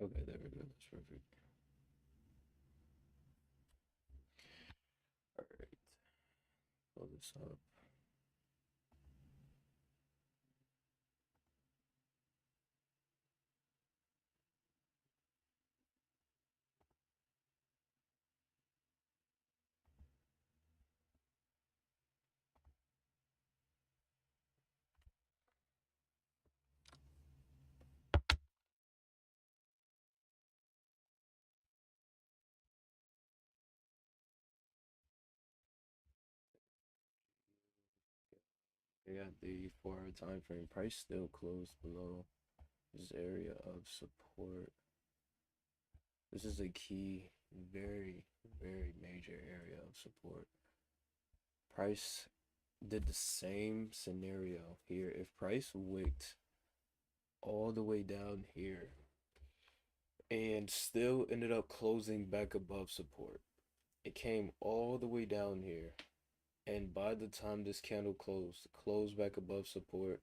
Okay, there we go. That's perfect. All right, pull this up. I got the 4 hour time frame. Price still closed below this area of support. This is a key, very, very major area of support. Price did the same scenario here. If price wicked all the way down here and still ended up closing back above support, it came all the way down here. And by the time this candle closed back above support,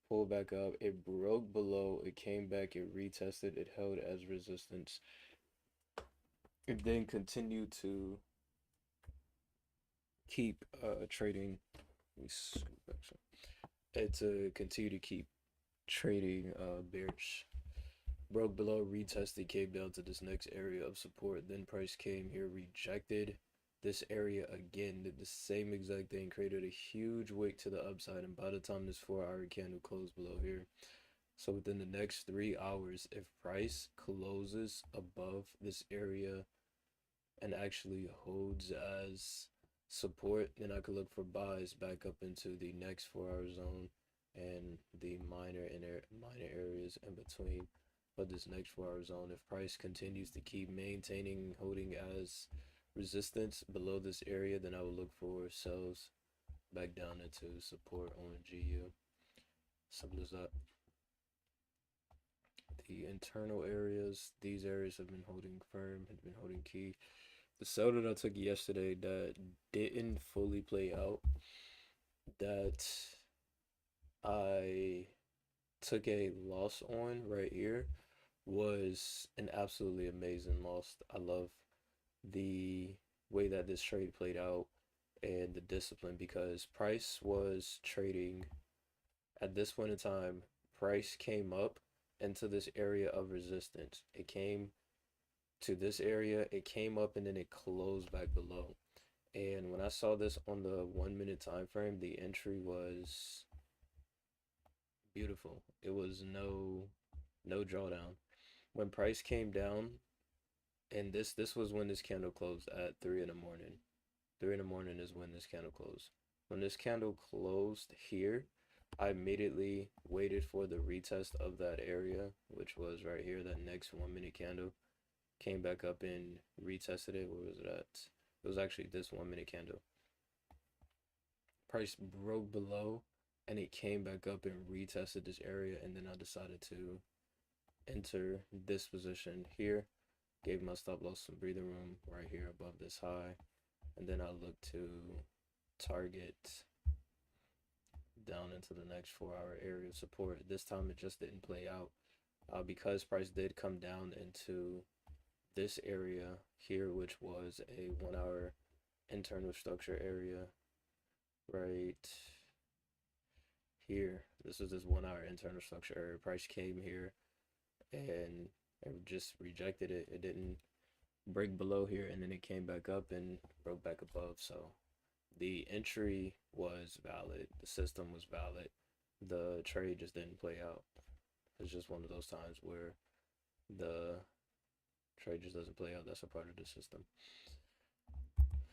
pulled back up, it broke below, it came back, it retested, it held as resistance. It then continued to keep trading. Let me scoot back some. It to continue to keep trading bearish. Broke below, retested, came down to this next area of support. Then price came here, rejected this area again, did the same exact thing, created a huge wick to the upside. And by the time this 4 hour candle closed below here, so within the next 3 hours, if price closes above this area and actually holds as support, then I could look for buys back up into the next 4 hour zone and the minor areas in between. But this next 4 hour zone, if price continues to keep maintaining holding as resistance below this area, then I would look for sells back down into support on GU. Simple as that. The internal areas, these areas have been holding firm, have been holding key. The sell that I took yesterday that didn't fully play out, that I took a loss on right here, was an absolutely amazing loss. I love the way that this trade played out and the discipline, because price was trading at this point in time. Price came up into this area of resistance. It came to this area, it came up, and then it closed back below. And when I saw this on the 1 minute time frame, the entry was beautiful. It was no drawdown. When price came down, and this was when this candle closed at 3 in the morning. 3 in the morning is when this candle closed. When this candle closed here, I immediately waited for the retest of that area, which was right here, that next 1 minute candle. Came back up and retested it. Where was it at? It was actually this 1 minute candle. Price broke below and it came back up and retested this area, and then I decided to enter this position here. Gave my stop loss some breathing room right here above this high, and then I looked to target down into the next 4 hour area of support. This time it just didn't play out because price did come down into this area here, which was a 1 hour internal structure area right here. This was this 1 hour internal structure area. Price came here and just rejected it. It didn't break below here, and then it came back up and broke back above. So the entry was valid, the system was valid, the trade just didn't play out. It's just one of those times where the trade just doesn't play out. That's a part of the system.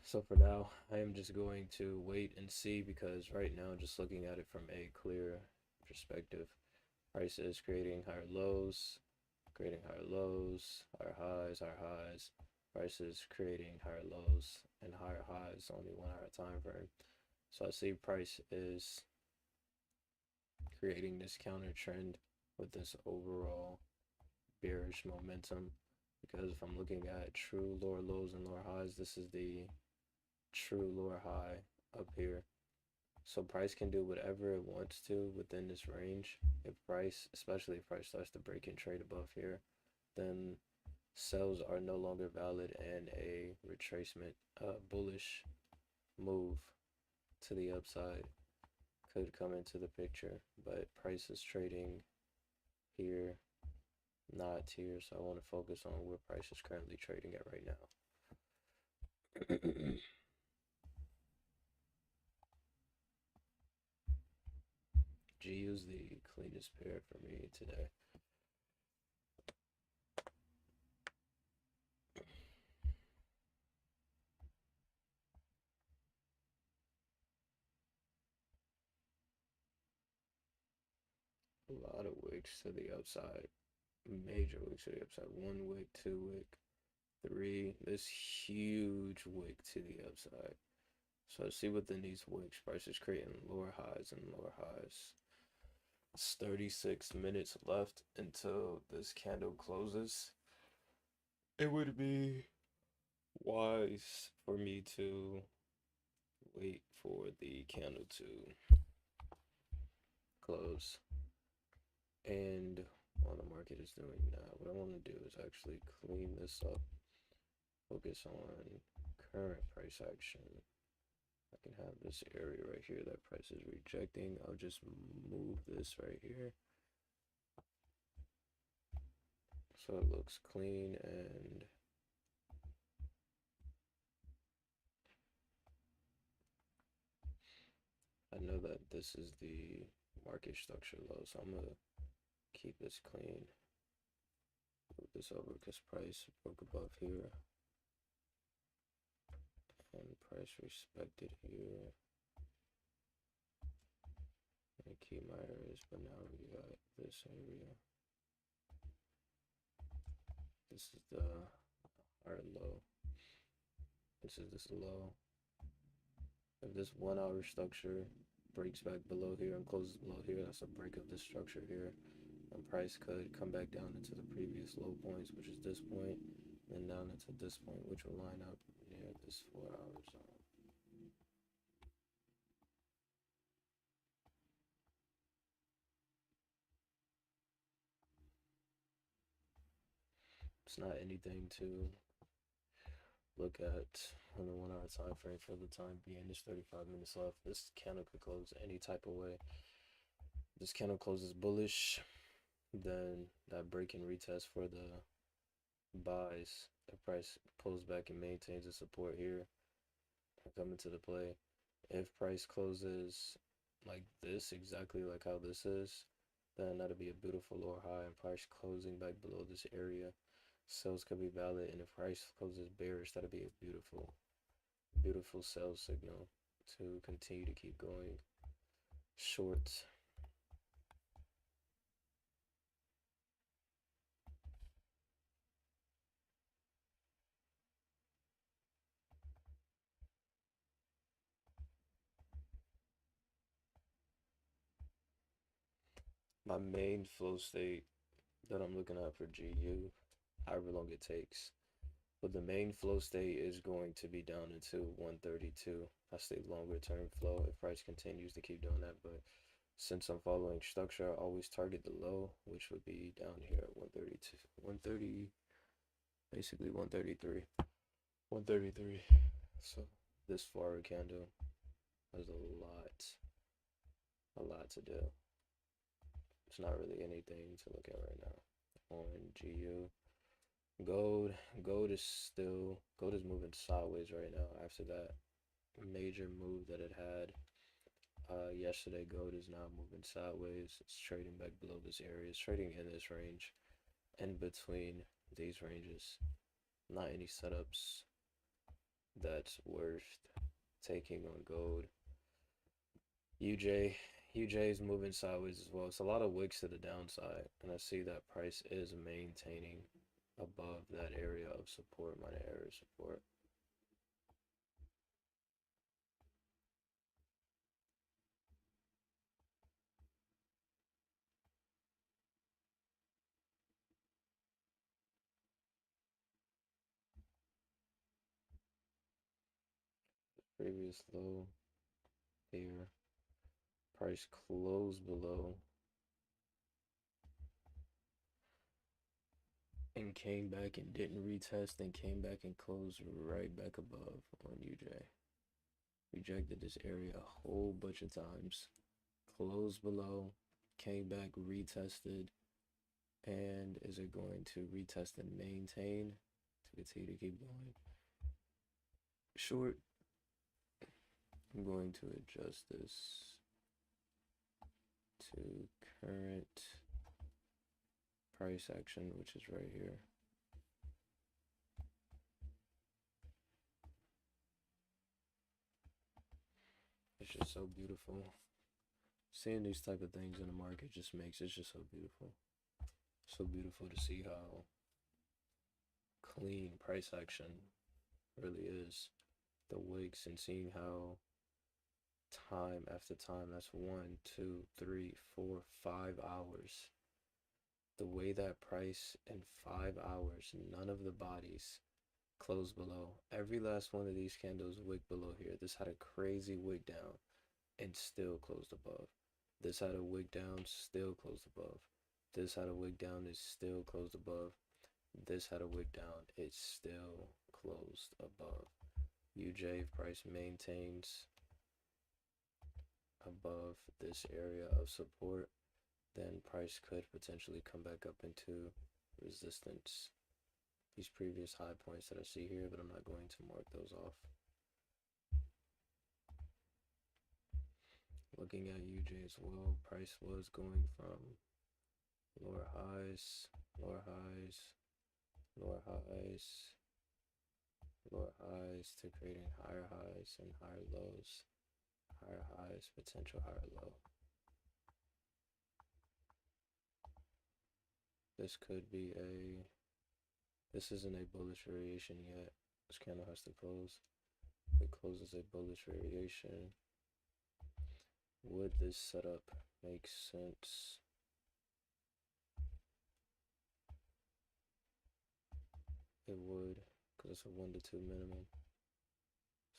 So for now, I am just going to wait and see, because right now, just looking at it from a clear perspective, price is creating higher lows, creating higher lows, higher highs, higher highs. Price is creating higher lows and higher highs, only 1 hour time frame. So I see price is creating this counter trend with this overall bearish momentum, because if I'm looking at true lower lows and lower highs, this is the true lower high up here. So price can do whatever it wants to within this range. If price, especially if price starts to break and trade above here, then sells are no longer valid and a retracement, bullish move to the upside could come into the picture, but price is trading here, not here, so I want to focus on where price is currently trading at right now. GU is the cleanest pair for me today. A lot of wicks to the upside, major wicks to the upside. One wick, two wick, three. This huge wick to the upside. So see within these wicks, price is creating lower highs and lower highs. It's 36 minutes left until this candle closes. It would be wise for me to wait for the candle to close. And while the market is doing that, what I want to do is actually clean this up, focus on current price action. I can have this area right here that price is rejecting. I'll just move this right here so it looks clean, and I know that this is the market structure low, so I'm gonna keep this clean. Move this over because price broke above here and price respected here. And keep my areas, but now we got this area. This is the higher low. This is this low. If this 1 hour structure breaks back below here and closes below here, that's a break of this structure here. And price could come back down into the previous low points, which is this point, and down into this point, which will line up near this 4 hour zone. It's not anything to look at on the 1 hour time frame for the time being. There's 35 minutes left. This candle could close any type of way. This candle closes bullish, then that break and retest for the buys. The price pulls back and maintains the support here, come into the play. If price closes like this, exactly like how this is, then that'll be a beautiful lower high, and price closing back below this area, sales could be valid. And if price closes bearish, that'll be a beautiful, beautiful sell signal to continue to keep going short. My main flow state that I'm looking at for GU, however long it takes, but the main flow state is going to be down into 132. That's the longer term flow if price continues to keep doing that. But since I'm following structure, I always target the low, which would be down here at 132, 130, basically 133, 133. So this forward candle has a lot to do. It's not really anything to look at right now. On GU, gold is moving sideways right now after that major move that it had yesterday. Gold is now moving sideways. It's trading back below this area. It's trading in this range, in between these ranges. Not any setups that's worth taking on gold. UJ is moving sideways as well. It's a lot of wicks to the downside, and I see that price is maintaining above that area of support, minor area support. Previous low here. Price closed below. and came back and didn't retest and came back and closed right back above on UJ. Rejected this area a whole bunch of times. Closed below, came back, retested, and is it going to retest and maintain to continue to keep going? Short, I'm going to adjust this to current price action, which is right here. It's just so beautiful. Seeing these type of things in the market just makes it just so beautiful. So beautiful to see how clean price action really is. The wicks and seeing how time after time, that's 1, 2, 3, 4, 5 hours. The way that price in 5 hours, none of the bodies close below. Every last one of these candles wick below here. This had a crazy wick down and still closed above. This had a wick down, still closed above. This had a wick down, it's still closed above. This had a wick down, it's still closed above. UJ price maintains above this area of support, then price could potentially come back up into resistance. These previous high points that I see here, but I'm not going to mark those off. Looking at UJ as well, price was going from lower highs, lower highs, lower highs, lower highs to creating higher highs and higher lows, higher highs, potential higher low. This could be a, this isn't a bullish variation yet. This candle has to close. If it closes a bullish variation, would this setup make sense? It would, because it's a 1 to 2 minimum.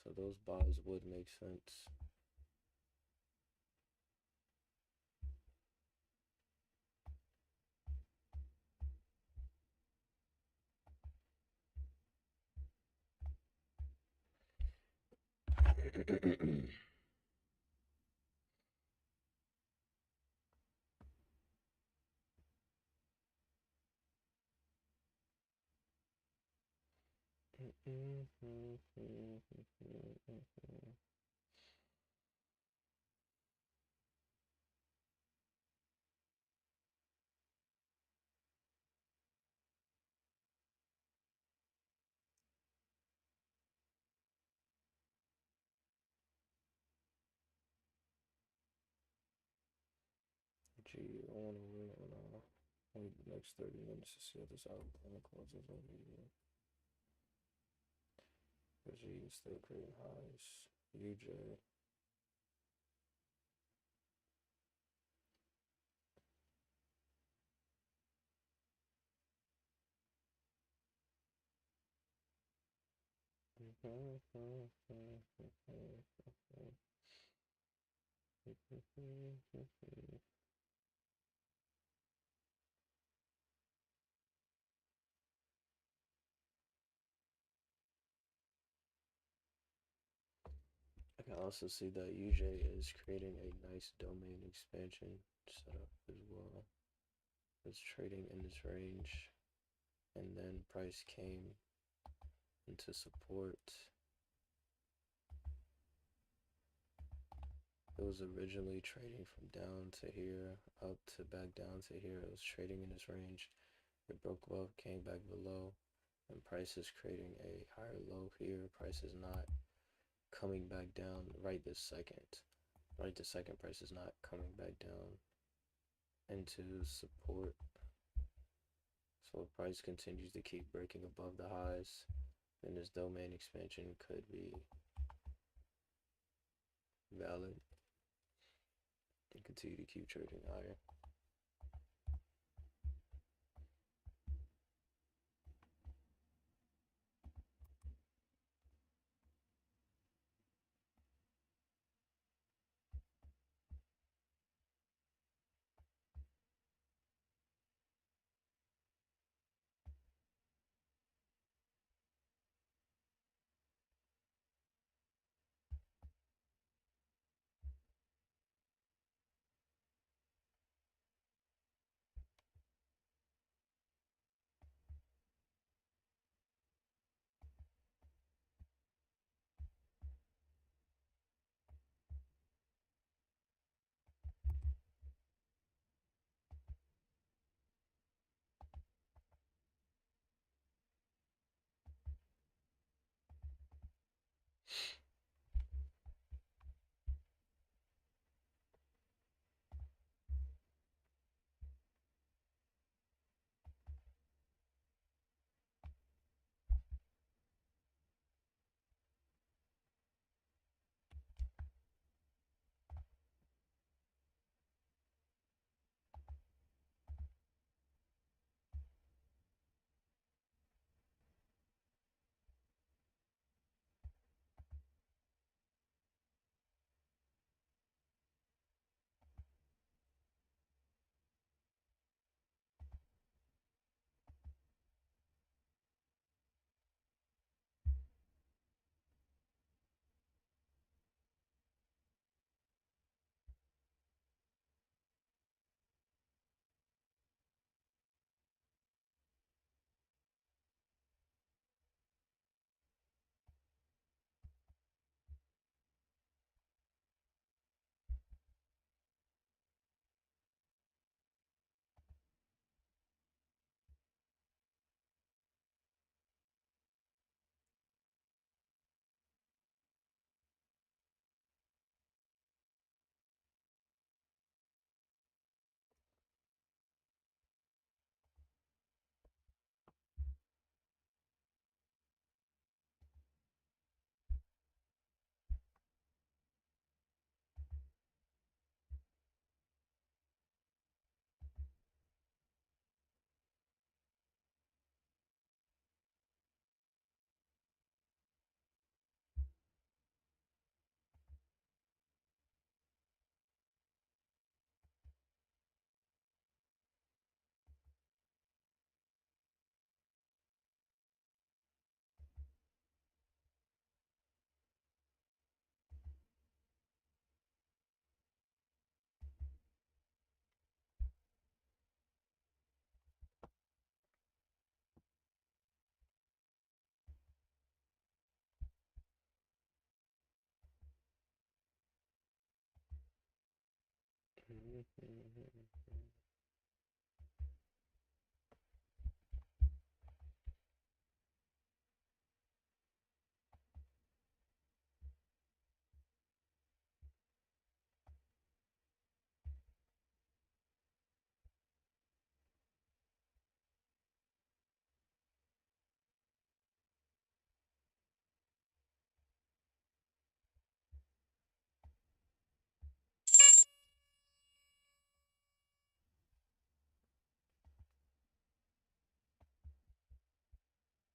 So those buys would make sense. Gee, I want to wait on the next 30 minutes to see how this outcome closes on me. But G is still creating highs. UJ. I can also see that UJ is creating a nice domain expansion setup as well. It's trading in this range, and then price came into support. It was originally trading from down to here, up to back down to here. It was trading in this range. It broke above, came back below, and price is creating a higher low here. Price is not coming back down right this second. Right this second, price is not coming back down into support. So if price continues to keep breaking above the highs, then this domain expansion could be valid and continue to keep trading higher.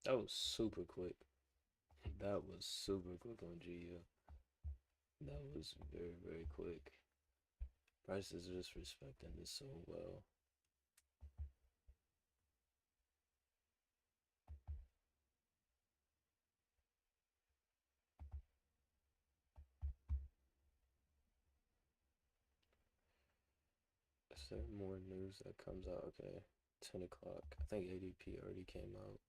That was super quick. That was super quick on GU. That was very, very quick. Price is just respecting this so well. Is there more news that comes out? Okay. 10 o'clock. I think ADP already came out.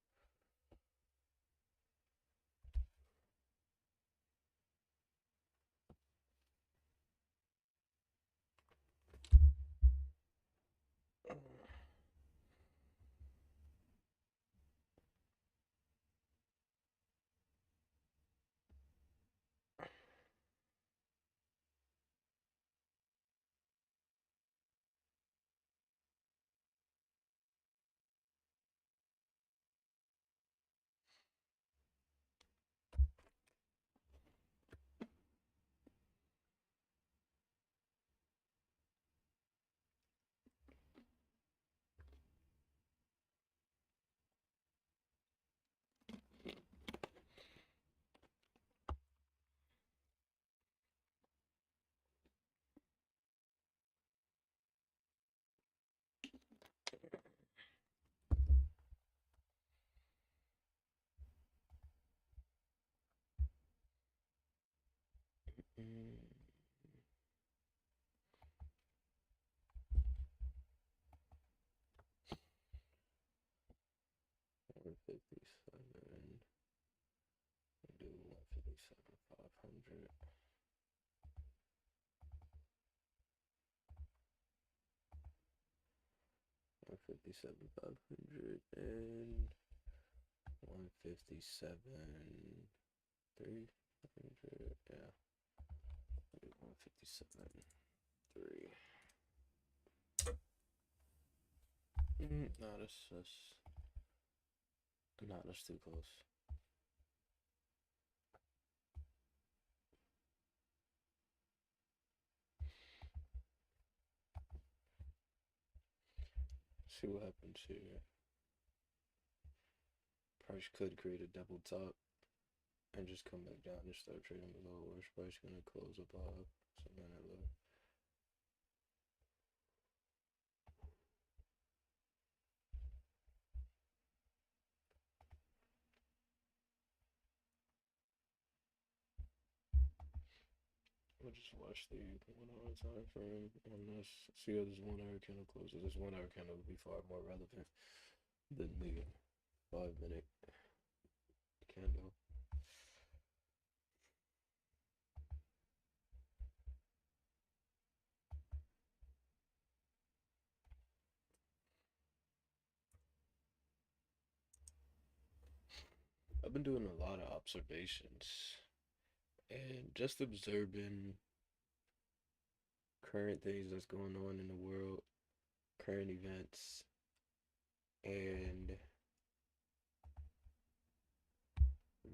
Mm, 157. Do 157, 500. 157, 500, and 157, 300. Yeah. 157, 3. No, that's too close. See what happens here. Price could create a double top and just come back down and start trading below. Or is price gonna close above something at low? We'll just watch the 1 hour time frame on this. See how this 1 hour candle closes. This 1 hour candle will be far more relevant than the 5 minute candle. I've been doing a lot of observations and just observing current things that's going on in the world, current events, and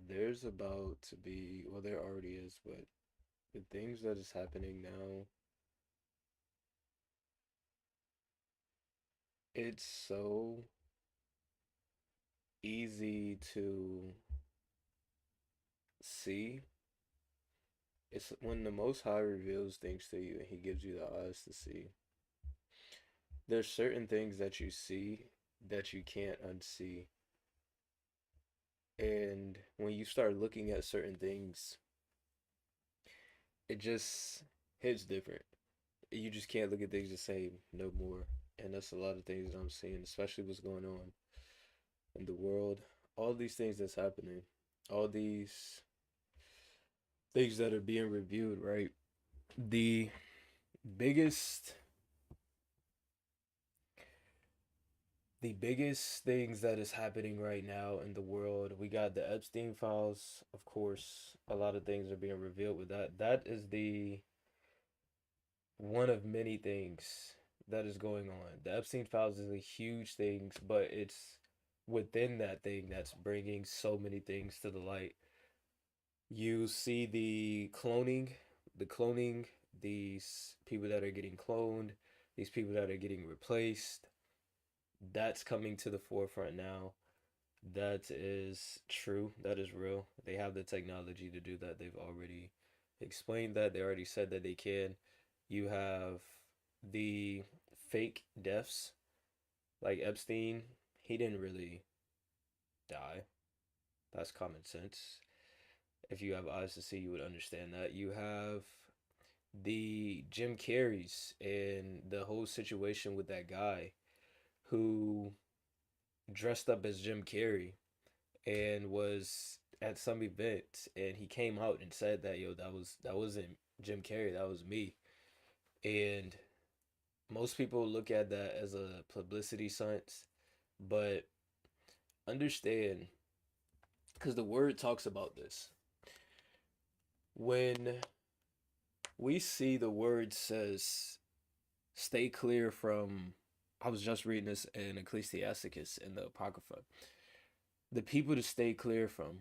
there's about to be, well, there already is, but the things that is happening now, it's so easy to see. It's when the Most High reveals things to you and He gives you the eyes to see. There's certain things that you see that you can't unsee. And when you start looking at certain things, it just hits different. You just can't look at things the same no more. And that's a lot of things that I'm seeing, especially what's going on in the world. All these things that's happening, all these things that are being reviewed, right? The biggest the biggest things that is happening right now in the world, we got the Epstein files, of course. A lot of things are being revealed with that. That is the one of many things that is going on. The Epstein files is a huge thing, but it's within that thing that's bringing so many things to the light. You see the cloning, these people that are getting cloned, these people that are getting replaced. That's coming to the forefront now. That is true. That is real. They have the technology to do that. They've already explained that. They already said that they can. You have the fake deaths, like Epstein. He didn't really die. That's common sense. If you have eyes to see, you would understand that. You have the Jim Carreys and the whole situation with that guy who dressed up as Jim Carrey and was at some event, and he came out and said that, yo, that wasn't Jim Carrey, that was me. And most people look at that as a publicity stunt, but understand, because the word talks about this. When we see the word says, stay clear from, I was just reading this in Ecclesiasticus in the Apocrypha, the people to stay clear from,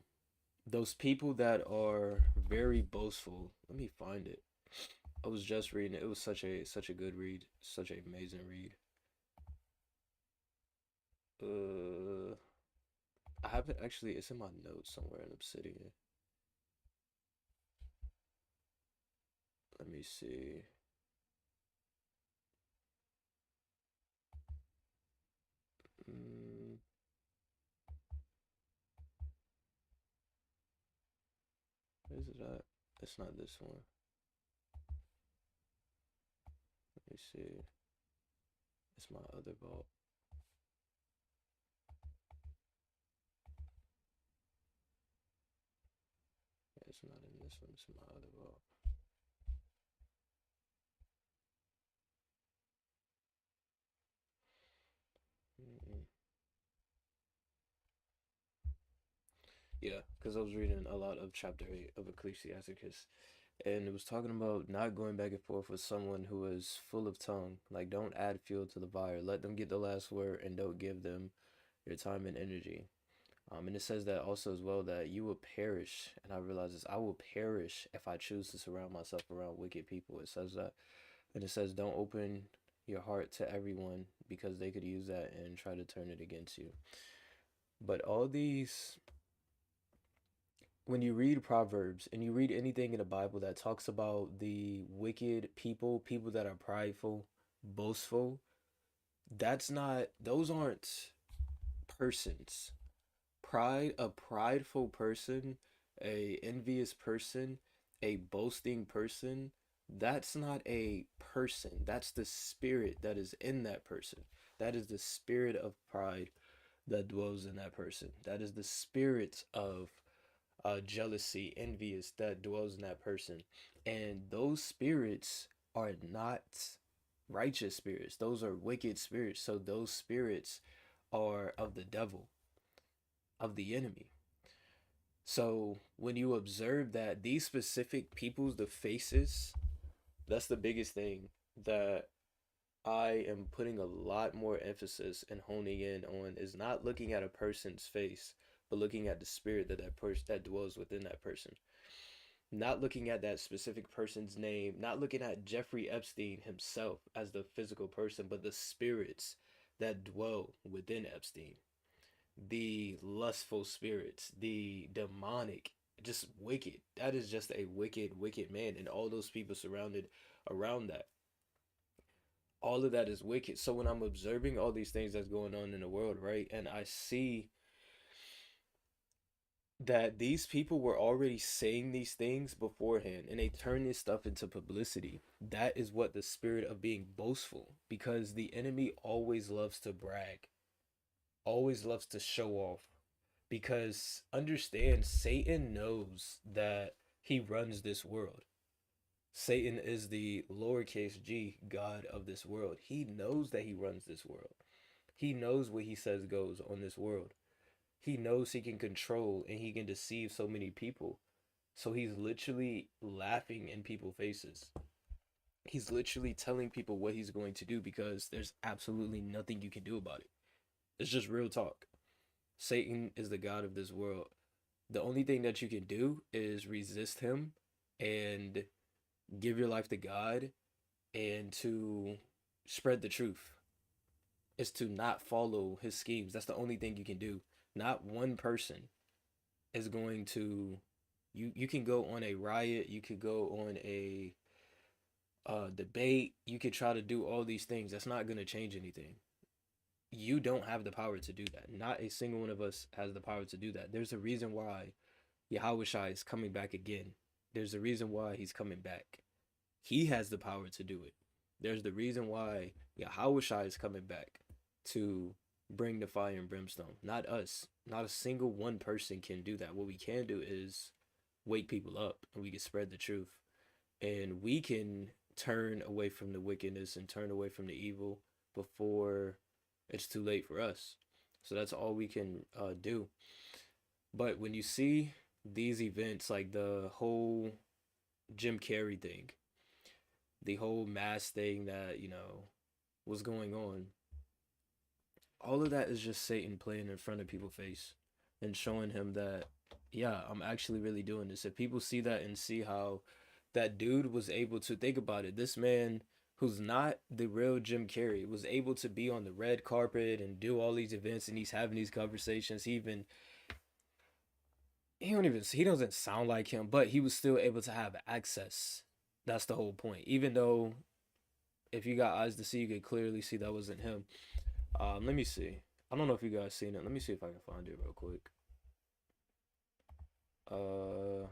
those people that are very boastful. Let me find it. I was just reading it. It was such a good read, such an amazing read. Uh, I haven't actually. It's in my notes somewhere in Obsidian. Let me see. Mm, where's it at? It's not this one. Let me see. It's my other vault. Yeah, it's not in this one. It's in my other vault. Mm-mm. Yeah, because I was reading a lot of chapter 8 of Ecclesiasticus, and it was talking about not going back and forth with someone who is full of tongue. Like, don't add fuel to the fire. Let them get the last word, and don't give them your time and energy. And it says that also as well that you will perish, and I realize this. I will perish if I choose to surround myself around wicked people. It says that, and it says don't open your heart to everyone because they could use that and try to turn it against you. But all these, when you read Proverbs and you read anything in the Bible that talks about the wicked people, people that are prideful, boastful, that's not, those aren't persons. Pride, a prideful person, a envious person, a boasting person, that's not a person. That's the spirit that is in that person. That is the spirit of pride that dwells in that person. That is the spirit of jealousy, envious that dwells in that person. And those spirits are not righteous spirits. Those are wicked spirits. So those spirits are of the devil, of the enemy. So when you observe that these specific people's, the faces, that's the biggest thing that I am putting a lot more emphasis and honing in on is not looking at a person's face, but looking at the spirit that person that dwells within that person. Not looking at that specific person's name, not looking at Jeffrey Epstein himself as the physical person, but the spirits that dwell within Epstein, the lustful spirits, the demonic, just wicked. That is just a wicked, wicked man, and all those people surrounded around that. All of that is wicked. So when I'm observing all these things that's going on in the world, right, and I see that these people were already saying these things beforehand and they turn this stuff into publicity. That is what the spirit of being boastful, because the enemy always loves to brag, always loves to show off. Because understand, Satan knows that he runs this world. Satan is the lowercase g God of this world. He knows that he runs this world. He knows what he says goes on this world. He knows he can control and he can deceive so many people. So he's literally laughing in people's faces. He's literally telling people what he's going to do because there's absolutely nothing you can do about it. It's just real talk. Satan is the god of this world. The only thing that you can do is resist him and give your life to God and to spread the truth. Is to not follow his schemes. That's the only thing you can do. Not one person is going to you can go on a riot, you could go on a debate, you could try to do all these things. That's not going to change anything. You don't have the power to do that. Not a single one of us has the power to do that. There's a reason why Yahushua is coming back again. There's a reason why he's coming back. He has the power to do it. There's the reason why Yahushua is coming back to bring the fire and brimstone. Not us. Not a single one person can do that. What we can do is wake people up and we can spread the truth. And we can turn away from the wickedness and turn away from the evil before it's too late for us. So that's all we can do. But when you see these events, like the whole Jim Carrey thing, the whole mass thing that, was going on, all of that is just Satan playing in front of people's face and showing him that, yeah, I'm actually really doing this. If people see that and see how that dude was able to think about it, this man who's not the real Jim Carrey was able to be on the red carpet and do all these events and he's having these conversations. He doesn't sound like him, but he was still able to have access. That's the whole point. Even though if you got eyes to see, you could clearly see that wasn't him. Let me see. I don't know if you guys seen it. Let me see if I can find it real quick. Uh,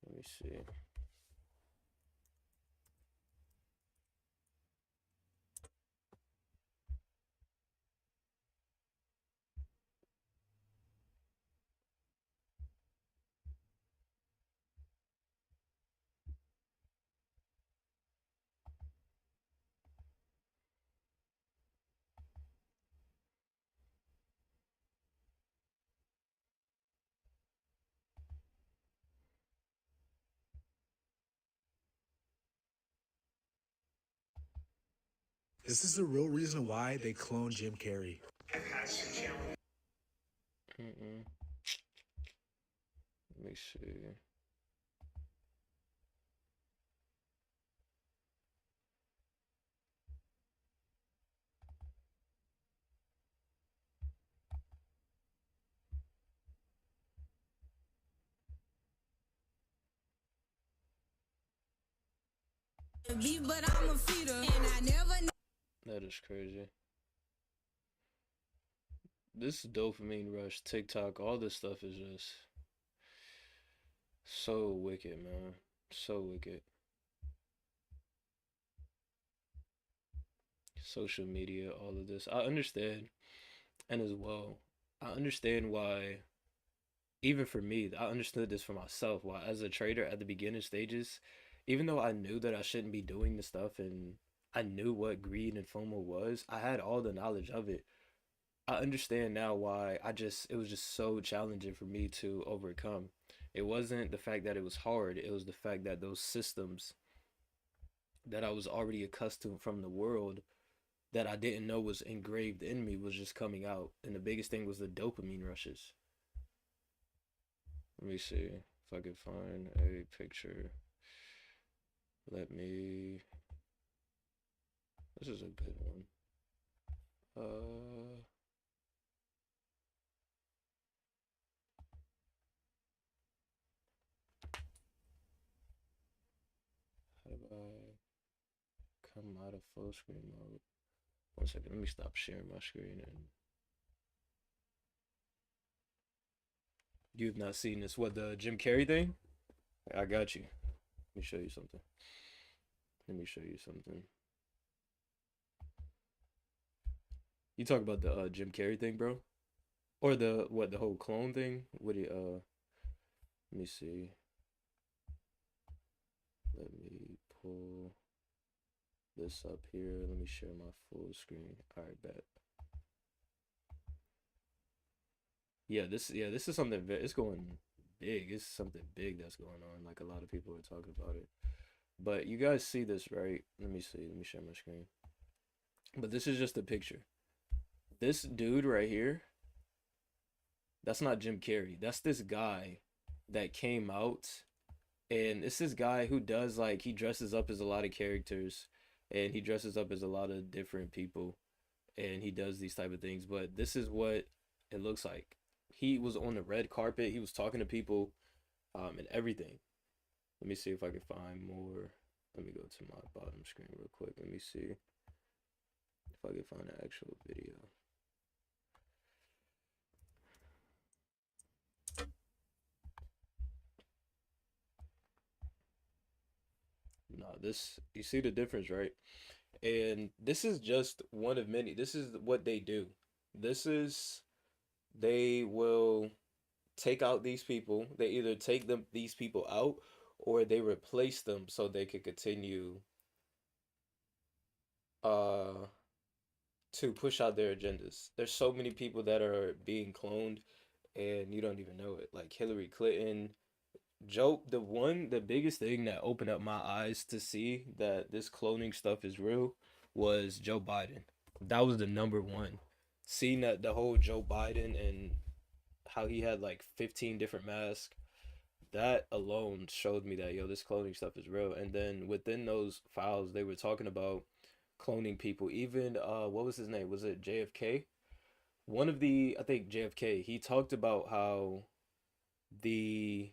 Let me see. Is this the real reason why they cloned Jim Carrey? Mm-mm. Let me see. But I'm a feeder, and I never. That is crazy. This dopamine rush, TikTok, all this stuff is just so wicked, man. So wicked. Social media, all of this. I understand, and as well, I understand why, even for me, I understood this for myself. Why, as a trader at the beginning stages, even though I knew that I shouldn't be doing this stuff and I knew what greed and FOMO was, I had all the knowledge of it. I understand now why it was just so challenging for me to overcome. It wasn't the fact that it was hard, it was the fact that those systems that I was already accustomed from the world that I didn't know was engraved in me was just coming out. And the biggest thing was the dopamine rushes. Let me see if I could find a picture. Let me. This is a good one. Uh, how do I come out of full screen mode? 1 second, let me stop sharing my screen. And you have not seen this? What, the Jim Carrey thing? I got you. Let me show you something. Let me show you something. You talk about the Jim Carrey thing, bro, or the whole clone thing? What do you Let me see. Let me pull. this up here. Let me share my full screen. All right, bet. This is something it's going big. It's something big that's going on. Like a lot of people are talking about it. But you guys see this, right? Let me see. Let me share my screen. But this is just a picture. This dude right here, that's not Jim Carrey. That's this guy that came out, and it's this guy who does like he dresses up as a lot of characters, and he dresses up as a lot of different people, and he does these type of things. But this is what it looks like. He was on the red carpet. He was talking to people, and everything. Let me see if I can find more. Let me go to my bottom screen real quick. Let me see if I can find an actual video. No, this you see the difference, right? And this is just one of many. This is what they do. This is they will take out these people. They either take them these people out or they replace them so they can continue uh to push out their agendas. There's so many people that are being cloned and you don't even know it. Like Hillary Clinton, the biggest thing that opened up my eyes to see that this cloning stuff is real was Joe Biden. That was the number one. Seeing that the whole Joe Biden and how he had like 15 different masks, that alone showed me that yo, this cloning stuff is real. And then within those files, they were talking about cloning people. Even what was his name? Was it JFK? One of the I think JFK. He talked about how the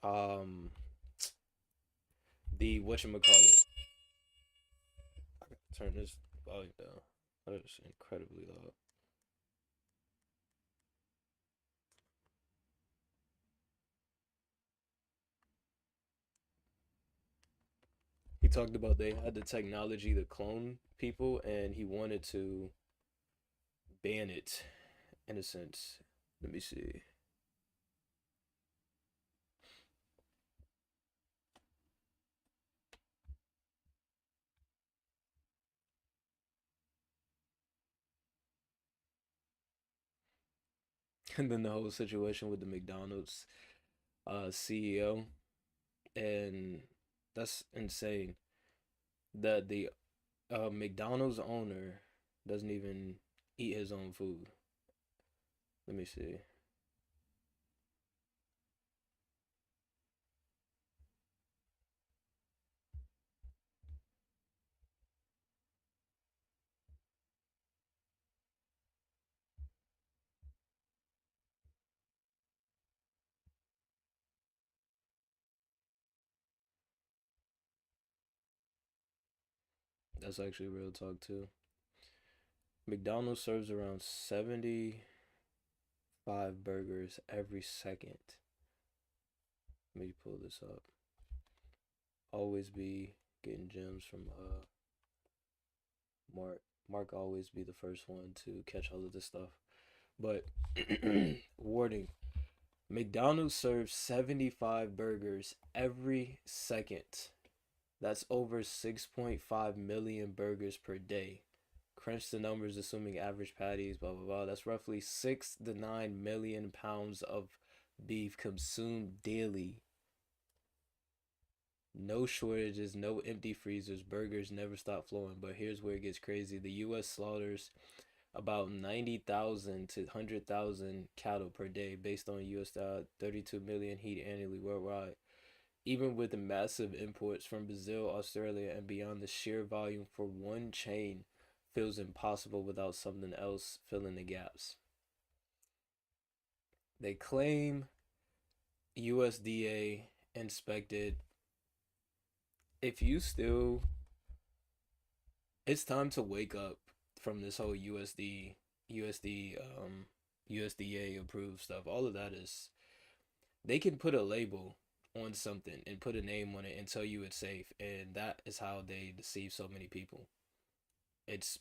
um the whatchamacallit. I gotta turn this volume down. That is incredibly loud. He talked about they had the technology to clone people and he wanted to ban it in a sense. Let me see. And then the whole situation with the McDonald's CEO, and that's insane that the McDonald's owner doesn't even eat his own food. Let me see. That's actually real talk too. McDonald's serves around 75 burgers every second. Let me pull this up. Always be getting gems from Mark. Mark always be the first one to catch all of this stuff. But warning, McDonald's serves 75 burgers every second. That's over 6.5 million burgers per day. Crunch the numbers assuming average patties, blah blah blah. That's roughly 6 to 9 million pounds of beef consumed daily. No shortages, no empty freezers, burgers never stop flowing. But here's where it gets crazy. The US slaughters about 90,000 to 100,000 cattle per day based on US 32 million heat annually worldwide. Even with the massive imports from Brazil, Australia, and beyond, the sheer volume for one chain feels impossible without something else filling the gaps. They claim USDA inspected. If you still, it's time to wake up from this whole USDA approved stuff. All of that is, they can put a label on something and put a name on it and tell you it's safe, and that is how they deceive so many people. It's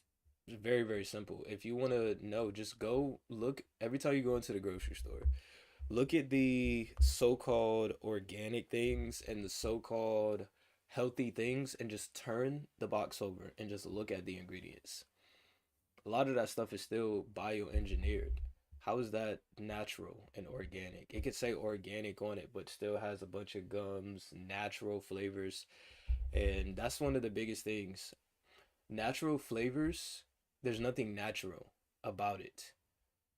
very very simple. If you want to know, just go look every time you go into the grocery store. Look at the so-called organic things and the so-called healthy things and just turn the box over and just look at the ingredients. A lot of that stuff is still bioengineered. How is that natural and organic? It could say organic on it, but still has a bunch of gums, natural flavors. And that's one of the biggest things. Natural flavors, there's nothing natural about it.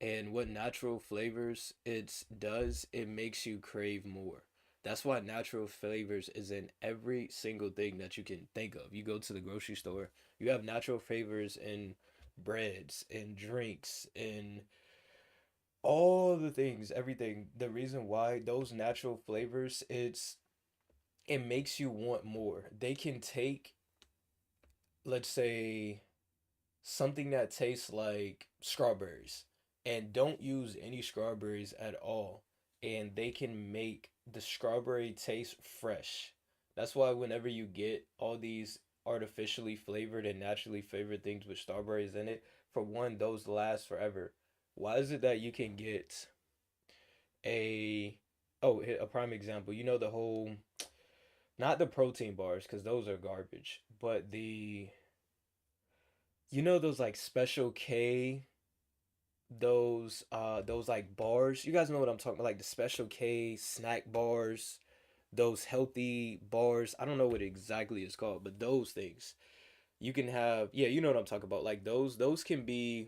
And what natural flavors it does, it makes you crave more. That's why natural flavors is in every single thing that you can think of. You go to the grocery store, you have natural flavors in breads and drinks and all the things, everything. The reason why those natural flavors, it makes you want more. They can take, let's say, something that tastes like strawberries and don't use any strawberries at all, and they can make the strawberry taste fresh. That's why whenever you get all these artificially flavored and naturally flavored things with strawberries in it, for one, those last forever. Why is it that you can get a a prime example, you know, the whole, not the protein bars because those are garbage, but the, you know, those like special K, those like bars. You guys know what I'm talking about, like the special K snack bars, those healthy bars. I don't know what exactly it's called, but those things. You can have, yeah, you know what I'm talking about. Like those can be,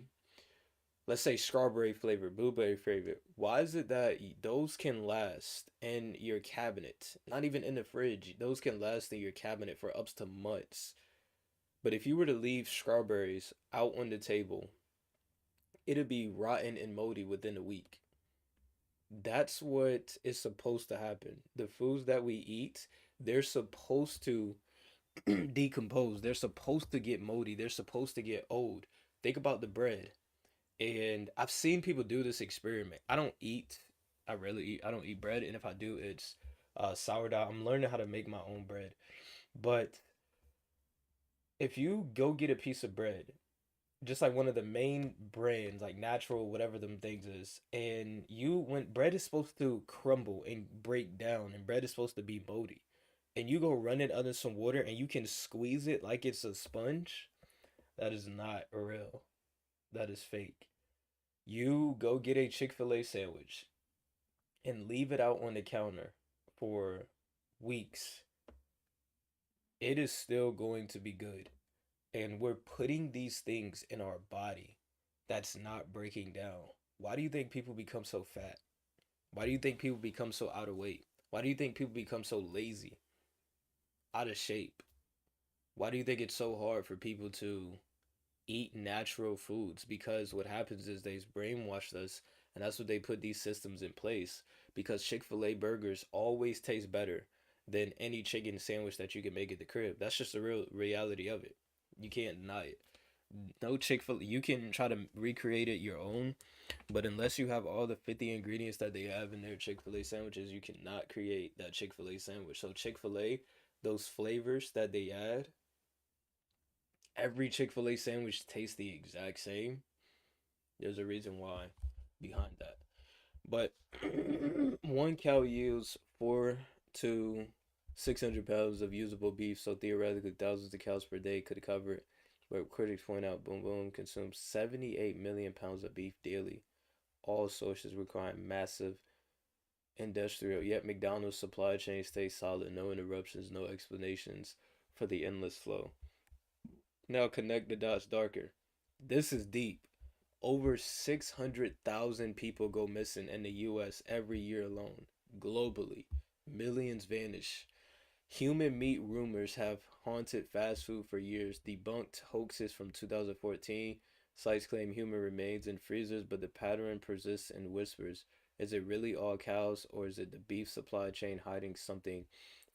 let's say, strawberry flavor, blueberry flavor. Why is it that those can last in your cabinet? Not even in the fridge. Those can last in your cabinet for up to months. But if you were to leave strawberries out on the table, it'd be rotten and moldy within a week. That's what is supposed to happen. The foods that we eat, they're supposed to decompose. They're supposed to get moldy. They're supposed to get old. Think about the bread. And I've seen people do this experiment. I don't eat, I rarely eat, I don't eat bread. And if I do, it's sourdough. I'm learning how to make my own bread. But if you go get a piece of bread, just like one of the main brands, like natural, whatever them things is, and you, when bread is supposed to crumble and break down, and bread is supposed to be moldy, and you go run it under some water and you can squeeze it like it's a sponge, that is not real. That is fake. You go get a Chick-fil-A sandwich and leave it out on the counter for weeks, it is still going to be good. And we're putting these things in our body that's not breaking down. Why do you think people become so fat? Why do you think people become so out of weight? Why do you think people become so lazy, out of shape? Why do you think it's so hard for people to eat natural foods? Because what happens is they've brainwashed us, and that's what they put these systems in place. Because Chick-fil-A burgers always taste better than any chicken sandwich that you can make at the crib. That's just the real reality of it. You can't deny it. No Chick-fil-A, you can try to recreate it your own, but unless you have all the 50 ingredients that they have in their Chick-fil-A sandwiches, you cannot create that Chick-fil-A sandwich. So Chick-fil-A, those flavors that they add, every Chick-fil-A sandwich tastes the exact same. There's a reason why behind that. But one cow yields 4 to 600 pounds of usable beef, so theoretically thousands of cows per day could cover it. But critics point out Boom Boom consumes 78 million pounds of beef daily. All sources require massive industrial, yet McDonald's supply chain stays solid, no interruptions, no explanations for the endless flow. Now connect the dots darker. This is deep. Over 600,000 people go missing in the US every year alone. Globally, millions vanish. Human meat rumors have haunted fast food for years. Debunked hoaxes from 2014. Sites claim human remains in freezers, but the pattern persists in whispers. Is it really all cows, or is it the beef supply chain hiding something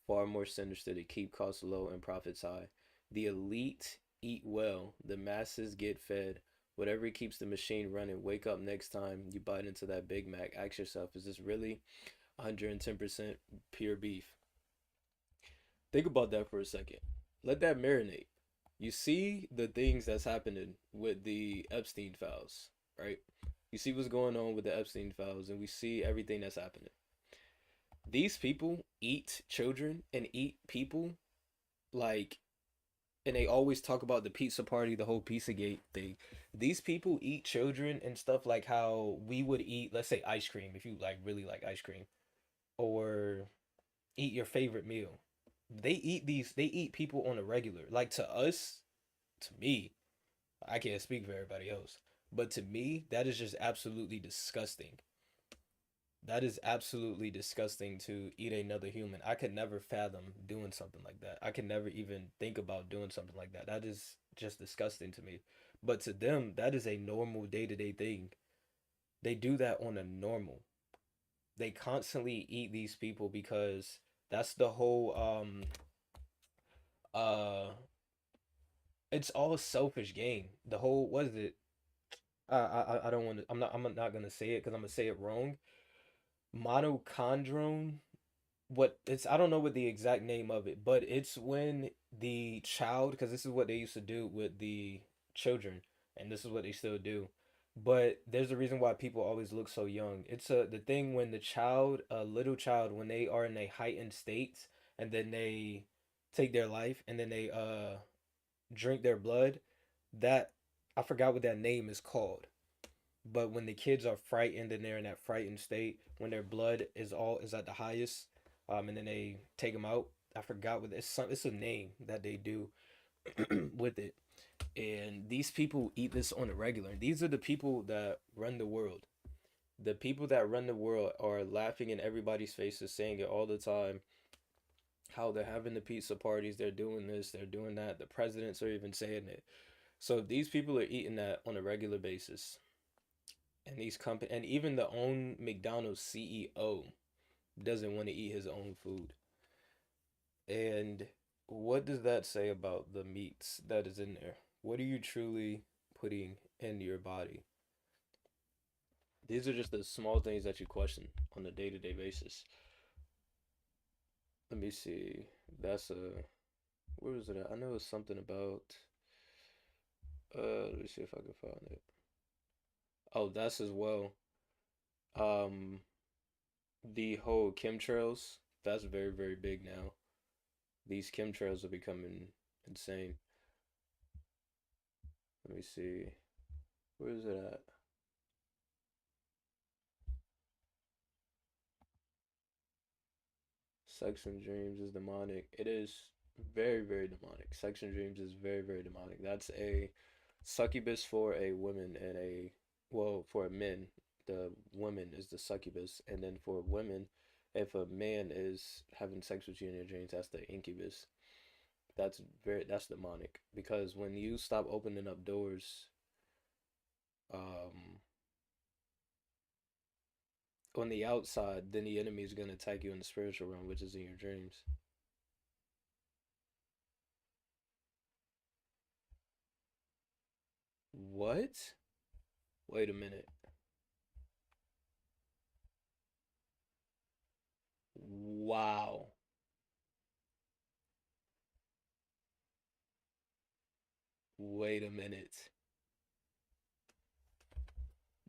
far more sinister to keep costs low and profits high? The elite eat well, the masses get fed. Whatever keeps the machine running. Wake up next time you bite into that Big Mac. Ask yourself, is this really 110% pure beef? Think about that for a second. Let that marinate. You see the things that's happening with the Epstein files, right? You see what's going on with the Epstein files, and we see everything that's happening. These people eat children and eat people Like, and they always talk about the pizza party, the whole Pizzagate thing. These people eat children and stuff like how we would eat, let's say, ice cream, if you like really like ice cream, or eat your favorite meal. They eat people on a regular. Like to us, to me, I can't speak for everybody else, but to me, that is just absolutely disgusting. That is absolutely disgusting to eat another human. I could never fathom doing something like that. I could never even think about doing something like that. That is just disgusting to me. But to them, that is a normal day-to-day thing. They do that on a normal. They constantly eat these people because that's the whole uh it's all selfish gain. The whole what is it? I don't want to I'm not gonna say it because I'm gonna say it wrong. Mitochondrion, what it's I don't know what the exact name of it, but it's when the child, because this is what they used to do with the children, and this is what they still do. But there's a reason why people always look so young. It's the thing when the child, a little child, when they are in a heightened state, and then they take their life, and then they drink their blood. That I forgot what that name is called, but when the kids are frightened and they're in that frightened state, when their blood is at the highest, and then they take them out. I forgot what it's a name that they do with it. And these people eat this on a regular. These are the people that run the world. The people that run the world are laughing in everybody's faces, saying it all the time. How they're having the pizza parties, they're doing this, they're doing that. The presidents are even saying it. So if these people are eating that on a regular basis, and these company and even the own McDonald's CEO doesn't want to eat his own food. And what does that say about the meats that is in there? What are you truly putting in your body? These are just the small things that you question on a day-to-day basis. Let me see. That's a where was it at? I know it's something about let me see if I can find it. Oh, that's as well. Um the whole chemtrails, that's very, very big now. These chemtrails are becoming insane. Let me see. Where is it at? Sex and dreams is demonic. It is very, very demonic. Sex and dreams is very, very demonic. That's a succubus for a woman and a well, for a men, the woman is the succubus, and then for women, if a man is having sex with you in your dreams, that's the incubus. That's demonic because when you stop opening up doors, um, on the outside, then the enemy is going to attack you in the spiritual realm, which is in your dreams. What? Wait a minute. Wow. Wait a minute.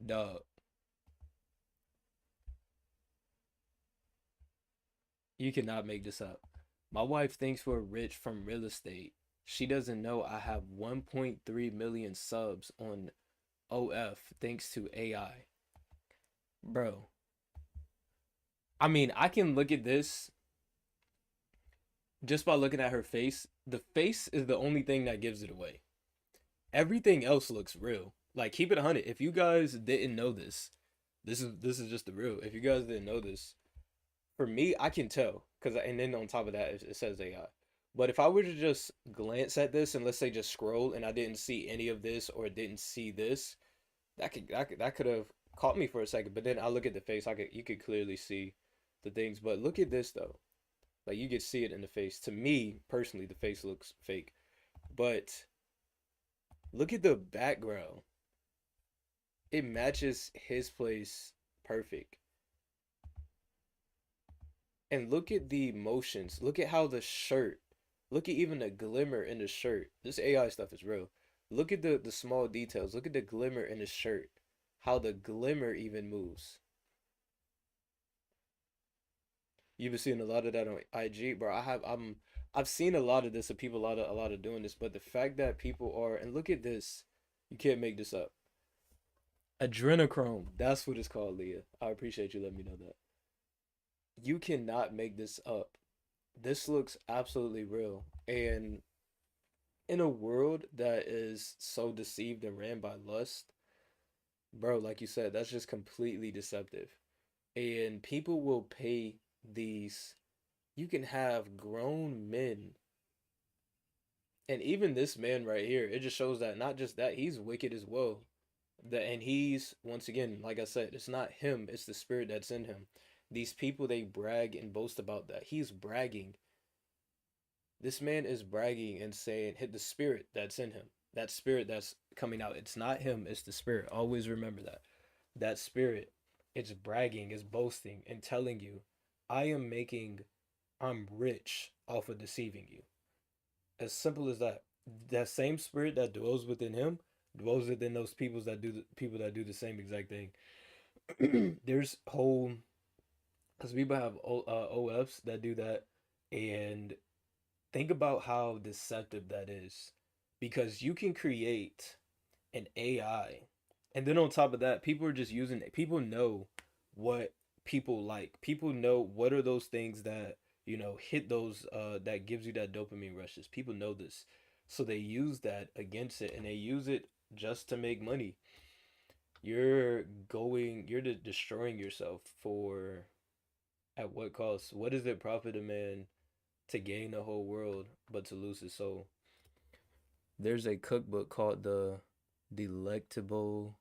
Dog, you cannot make this up. My wife thinks we're rich from real estate. She doesn't know I have 1.3 million subs on OF thanks to AI. Bro, I mean, I can look at this just by looking at her face. The face is the only thing that gives it away. Everything else looks real. Like keep it 100. If you guys didn't know this, this is just the real. If you guys didn't know this, for me, I can tell because and then on top of that, it says AI. But if I were to just glance at this and let's say just scroll and I didn't see any of this or didn't see this, that could have caught me for a second. But then I look at the face, I could you could clearly see the things. But look at this though, like you could see it in the face. To me personally, the face looks fake. But look at the background. It matches his place perfect. And look at the motions. Look at how the shirt. Look at even the glimmer in the shirt. This AI stuff is real. Look at the small details. Look at the glimmer in the shirt. How the glimmer even moves. You've been seeing a lot of that on IG, bro. I'm I've seen a lot of this of people, a lot of doing this, but the fact that people are, and look at this, you can't make this up. Adrenochrome, that's what it's called, Leah. I appreciate you letting me know that. You cannot make this up. This looks absolutely real. And in a world that is so deceived and ran by lust, bro, like you said, that's just completely deceptive. And people will pay these. You can have grown men, and even this man right here, it just shows that not just that, he's wicked as well. That, and he's, once again, like I said, it's not him, it's the spirit that's in him. These people, they brag and boast about that. He's bragging. This man is bragging and saying, hit the spirit that's in him. That spirit that's coming out. It's not him, it's the spirit. Always remember that. That spirit, it's bragging, it's boasting, and telling you, I am making, I'm rich off of deceiving you. As simple as that. That same spirit that dwells within him dwells within those people that do the same exact thing. There's whole, because people have OFs that do that, and think about how deceptive that is, because you can create an AI, and then on top of that, people are just using it. People know what people like. People know what are those things that hit those that gives you that dopamine rushes. People know this, so they use that against it, and they use it just to make money. You're destroying yourself for, at what cost? What does it profit a man to gain the whole world but to lose his soul? There's a cookbook called the Delectable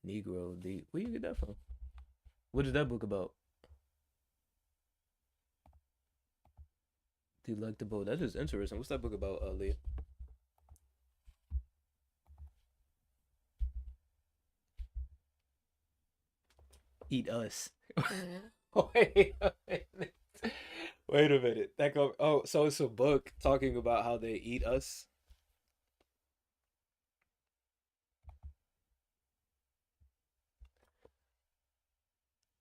Negro. Where you get that from? What is that book about? Delectable. That is interesting. What's that book about, Leah? Eat us. Wait a minute. Wait a minute. That go. Oh, so it's a book talking about how they eat us.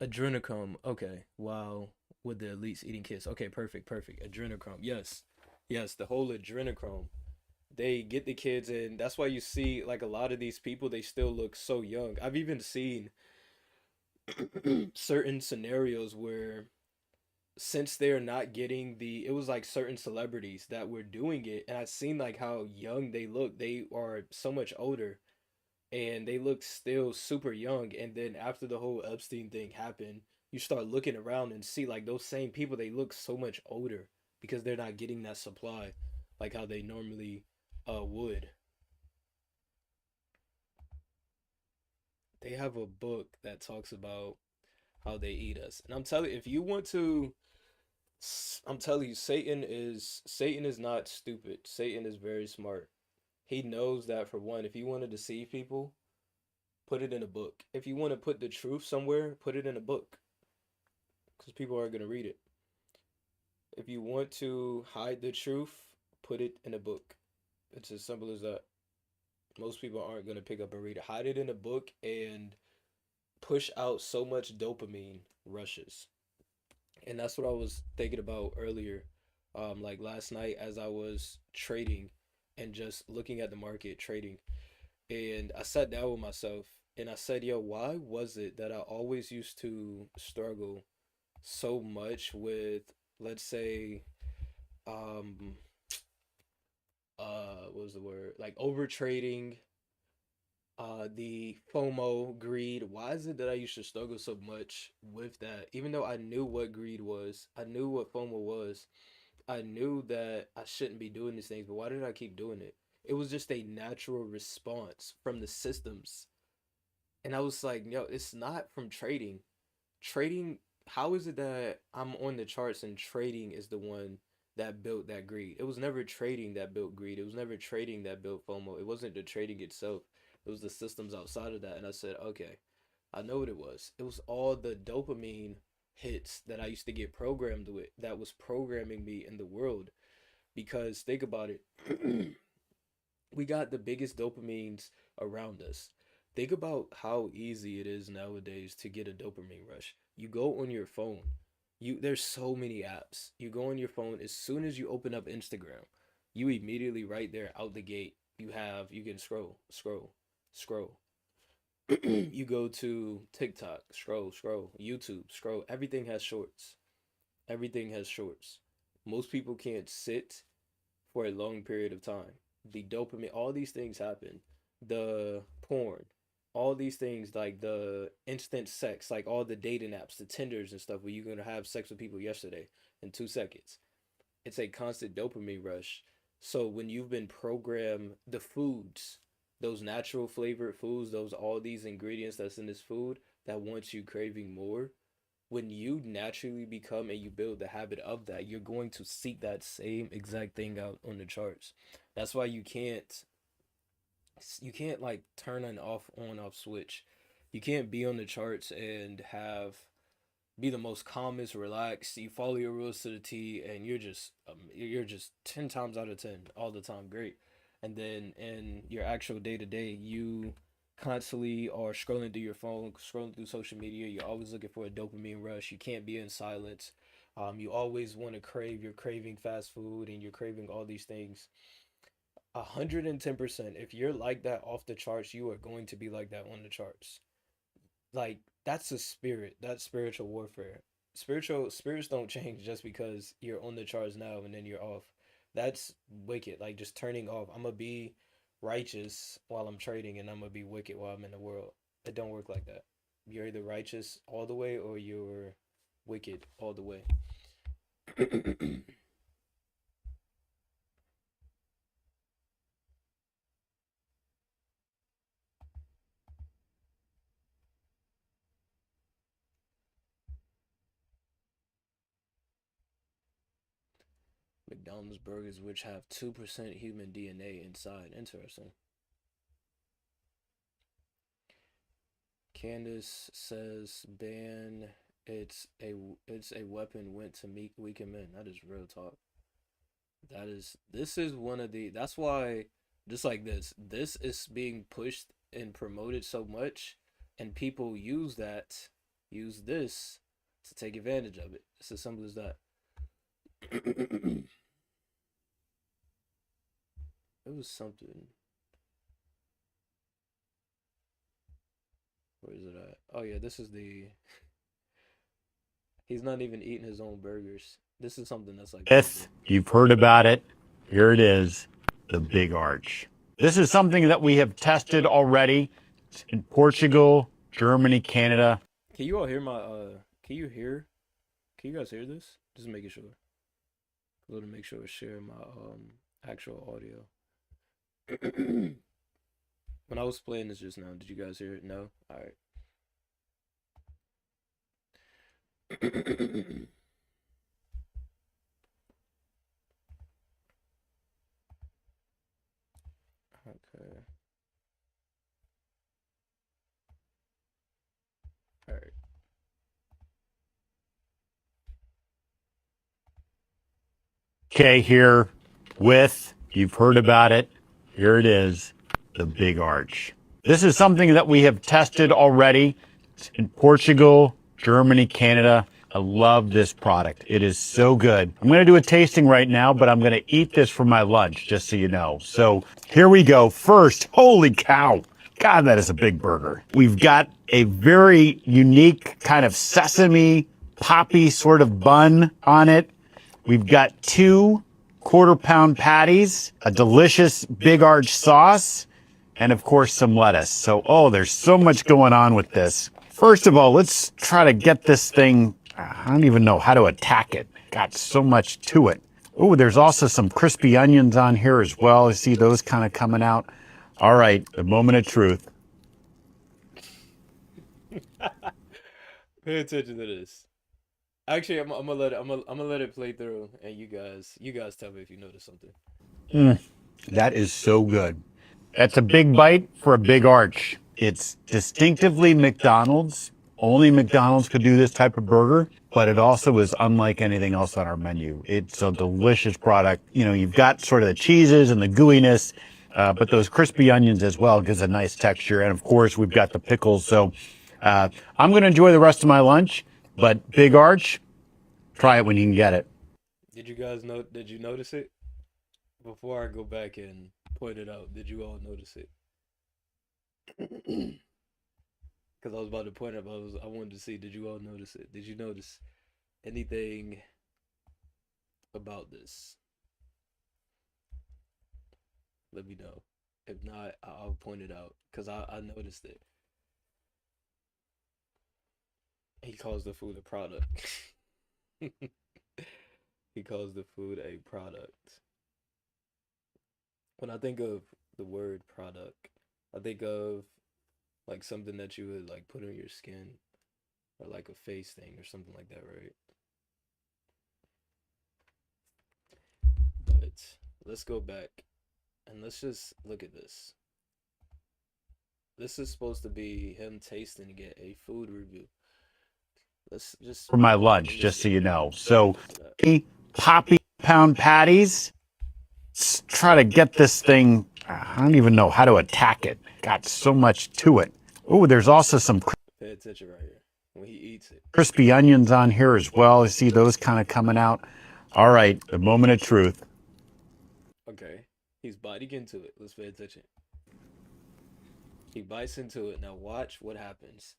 Adrenochrome. Okay. Wow. With the elites eating kids. Okay. Perfect. Perfect. Adrenochrome. Yes. Yes. The whole adrenochrome. They get the kids, and that's why you see like a lot of these people. They still look so young. I've even seen certain scenarios where, since they're not getting the, it was like certain celebrities that were doing it, and I've seen like how young they look. They are so much older, and they look still super young. And then after the whole Epstein thing happened, you start looking around and see like those same people, they look so much older because they're not getting that supply like how they normally would. They have a book that talks about how they eat us. And I'm telling you, if you want to, I'm telling you, Satan is not stupid. Satan is very smart. He knows that, for one, if you want to deceive people, put it in a book. If you want to put the truth somewhere, put it in a book, because people are going to read it. If you want to hide the truth, put it in a book. It's as simple as that. Most people aren't going to pick up and read it. Hide it in a book and push out so much dopamine rushes. And that's what I was thinking about earlier, like last night as I was trading and just looking at the market trading. And I sat down with myself and I said, yo, why was it that I always used to struggle so much with, let's say, um, what was the word? Like over trading, the FOMO, greed. Why is it that I used to struggle so much with that? Even though I knew what greed was, I knew what FOMO was, I knew that I shouldn't be doing these things, but why did I keep doing it? It was just a natural response from the systems. And I was like, yo, it's not from trading. Trading, how is it that I'm on the charts and trading is the one that built that greed? It was never trading that built greed. It was never trading that built FOMO. It wasn't the trading itself. It was the systems outside of that. And I said, okay, I know what it was. It was all the dopamine hits that I used to get programmed with that was programming me in the world. Because think about it, we got the biggest dopamines around us. Think about how easy it is nowadays to get a dopamine rush. You go on your phone. There's so many apps. You go on your phone as soon as you open up Instagram, you immediately right there out the gate, you can scroll. You go to TikTok, scroll, YouTube, scroll. Everything has shorts. Everything has shorts. Most people can't sit for a long period of time. The dopamine, all these things happen. The porn, all these things like the instant sex, like all the dating apps, the Tinders and stuff where you're gonna have sex with people yesterday in 2 seconds. It's a constant dopamine rush. So when you've been programmed, the foods, those natural flavored foods, those all these ingredients that's in this food that wants you craving more, when you naturally become and you build the habit of that, you're going to seek that same exact thing out on the charts. That's why you can't like turn an off on off switch. You can't be on the charts and have be the most calmest, relaxed. You follow your rules to the T, and you're just 10 times out of 10 all the time. Great, and then in your actual day to day, you constantly are scrolling through your phone, scrolling through social media. You're always looking for a dopamine rush. You can't be in silence. You always want to crave. You're craving fast food, and you're craving all these things. 110%. If you're like that off the charts, you are going to be like that on the charts. Like that's a spirit. That's spiritual warfare. Spirits don't change just because you're on the charts now and then you're off. That's wicked. Like just turning off. I'm gonna be righteous while I'm trading and I'm gonna be wicked while I'm in the world. It don't work like that. You're either righteous all the way or you're wicked all the way. McDonald's burgers, which have 2% human DNA inside. Interesting. Candace says ban. It's a weapon went to meet weaken men. That is real talk. This is one of the that's why just like this is being pushed and promoted so much, and people use this to take advantage of it. It's as simple as that. It was something. Where is it at? Oh yeah, this is the. He's not even eating his own burgers. This is something that's like. If you've heard about it, here it is, the Big Arch. This is something that we have tested already in Portugal, Germany, Canada. Can you all hear my? Can you hear? Can you guys hear this? Just making sure. A little to make sure I share my actual audio. When I was playing this just now, did you guys hear it? No? Alright. Okay. Alright. Okay, here with, you've heard about it, here it is, the Big Arch. This is something that we have tested already in Portugal, Germany, Canada. I love this product. It is so good. I'm going to do a tasting right now, but I'm going to eat this for my lunch, just so you know. So here we go. First, holy cow. God, that is a big burger. We've got a very unique kind of sesame poppy sort of bun on it. We've got 2 quarter-pound patties, a delicious Big Arch sauce, and of course some lettuce. So, there's so much going on with this. First of all, let's try to get this thing, I don't even know how to attack it. Got so much to it. Oh, there's also some crispy onions on here as well. I see those kind of coming out. All right, the moment of truth. Pay attention to this. Actually, I'm gonna let it play through, and you guys tell me if you notice something. That is so good. That's a big bite for a Big Arch. It's distinctively McDonald's. Only McDonald's could do this type of burger, but it also is unlike anything else on our menu. It's a delicious product. You know, you've got sort of the cheeses and the gooiness, but those crispy onions as well gives a nice texture. And of course, we've got the pickles. So I'm going to enjoy the rest of my lunch, but Big Arch, Try it when you can get it. Did you guys know? Did you notice it? Before I go back and point it out, did you all notice it? Because I was about to point it out, I wanted to see. Did you all notice it? Did you notice anything about this? Let me know. If not, I'll point it out because I noticed it. He calls the food a product. He calls the food a product. When I think of the word product, I think of like something that you would like put on your skin or like a face thing or something like that, right? But let's go back and let's just look at this. This is supposed to be him tasting get a food review. Let's just For my lunch, just so you know. So, poppy pound patties. Let's try to get this thing. I don't even know how to attack it. Got so much to it. Oh, there's also some pay attention right here when he eats it. crispy onions on here as well. I see those kind of coming out. All right, the moment of truth. Okay, he's biting into it. Let's pay attention. He bites into it. Now watch what happens.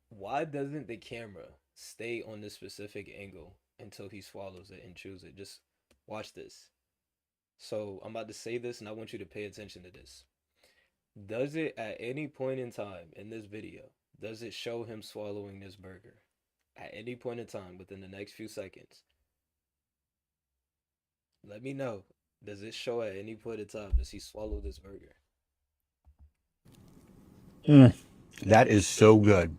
Why doesn't the camera stay on this specific angle until he swallows it and chews it? Just watch this. So I'm about to say this and I want you to pay attention to this. Does it at any point in time in this video, does it show him swallowing this burger? At any point in time within the next few seconds? Let me know. Does it show at any point in time, does he swallow this burger? That is so good.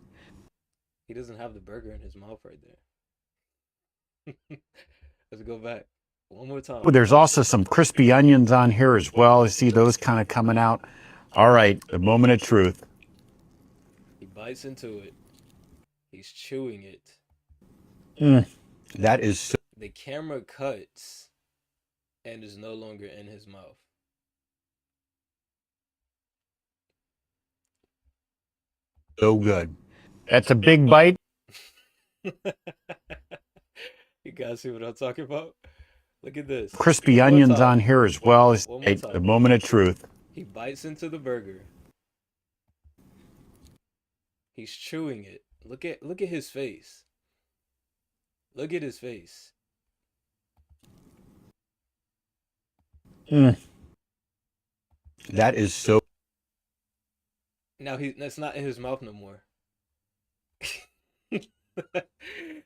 He doesn't have the burger in his mouth right there. Let's go back. One more time. Oh, there's also some crispy onions on here as well. I see those kind of coming out. All right, the moment of truth. He bites into it. He's chewing it. That is so The camera cuts and is no longer in his mouth. good. That's a big bite. You guys see what I'm talking about? Look at this. Crispy One more onions time. on here as well. One more time. The moment of truth. He bites into the burger. He's chewing it. Look at his face. Look at his face. That is so Now that's not in his mouth no more.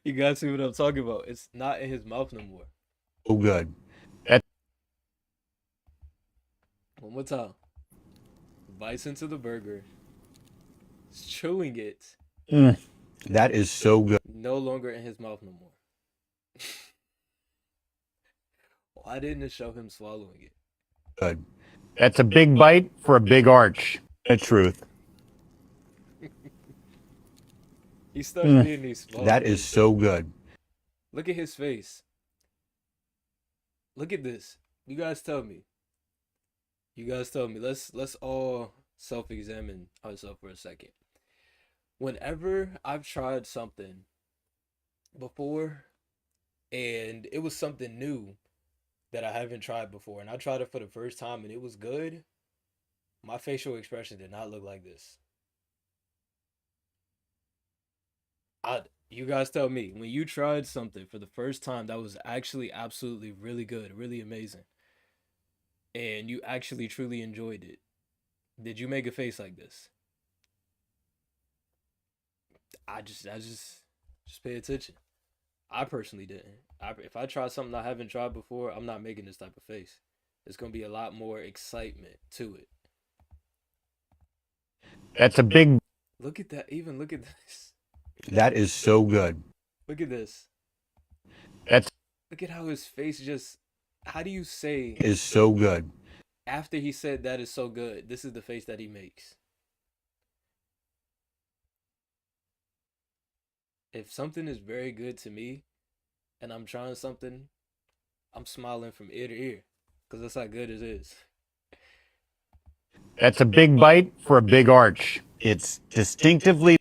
You guys see what I'm talking about? It's not in his mouth no more. good. One more time. Bites into the burger. He's chewing it. That is so good. No longer in his mouth no more. Why didn't it show him swallowing it? Good. That's a big bite for a big arch. The truth. He starts eating these small That is bites. so good. Look at his face. Look at this. You guys tell me. You guys tell me. Let's all self-examine ourselves for a second. Whenever I've tried something before and it was something new that I haven't tried before and I tried it for the first time and it was good, my facial expression did not look like this. You guys tell me, when you tried something for the first time that was actually absolutely really good, really amazing, and you actually truly enjoyed it, did you make a face like this? I just pay attention. I personally didn't. If I try something I haven't tried before, I'm not making this type of face. There's gonna be a lot more excitement to it. That's a big. Look at that. Even look at this. That is so good. Look at this. That's Look at how his face just. How do you say is so good. after he said that is so good? This is the face that he makes. If something is very good to me, and I'm trying something, I'm smiling from ear to ear, cause that's how good it is. That's a big bite for a big arch. It's distinctively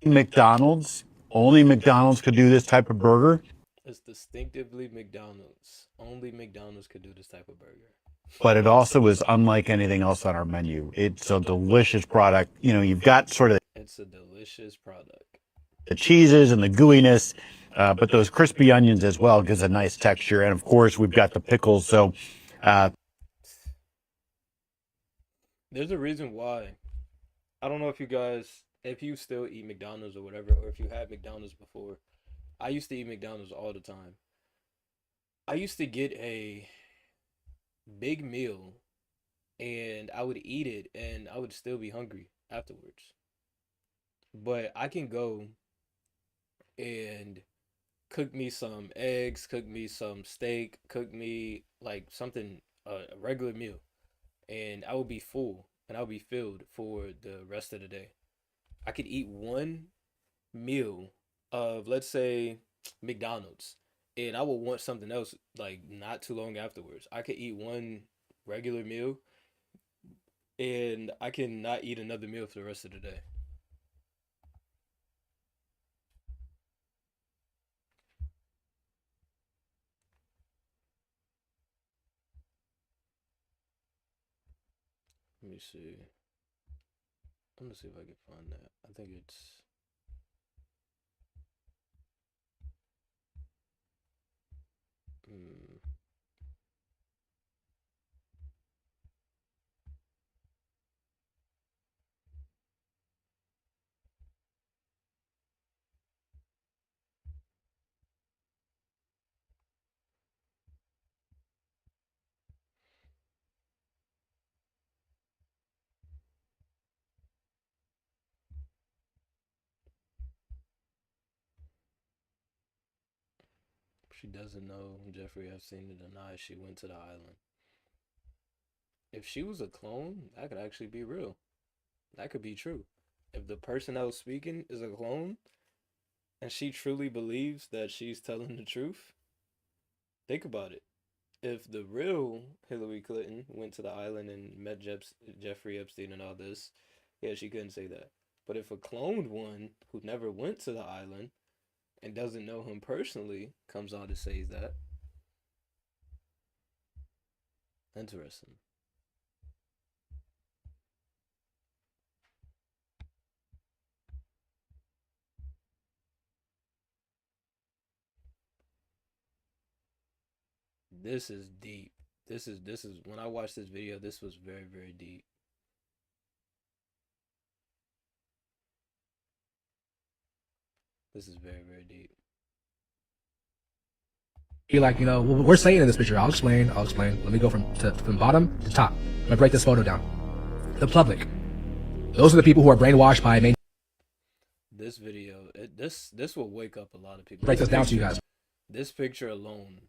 McDonald's. Only McDonald's could do this type of burger. It's distinctively McDonald's. Only McDonald's could do this type of burger. But it also is unlike anything else on our menu. It's a delicious product. You know, you've got sort of It's a delicious product. the cheeses and the gooiness, but those crispy onions as well gives a nice texture. And of course, we've got the pickles. So There's a reason why. I don't know if you still eat McDonald's or whatever, or if you had McDonald's before. I used to eat McDonald's all the time. I used to get a big meal and I would eat it and I would still be hungry afterwards. But I can go and cook me some eggs, cook me some steak, cook me like something, a regular meal, and I will be full and I'll be filled for the rest of the day. I could eat one meal of, let's say, McDonald's, and I will want something else like not too long afterwards. I could eat one regular meal and I can not eat another meal for the rest of the day. Let me see. I'm gonna see if I can find that. I think it's mm, she doesn't know Jeffrey Epstein to deny she went to the island. If she was a clone, that could actually be real. That could be true. If the person that was speaking is a clone and she truly believes that she's telling the truth, think about it. If the real Hillary Clinton went to the island and met Jeffrey Epstein and all this, yeah, she couldn't say that. But if a cloned one who never went to the island and doesn't know him personally comes on to say that, interesting. This is deep. This is when I watched this video, this was very, very deep. This is very, very deep. Be like, what we're saying in this picture. I'll explain. Let me go from bottom to top. I'm gonna break this photo down. The public. Those are the people who are brainwashed by main. This video, this will wake up a lot of people. Break this down to you guys. This picture alone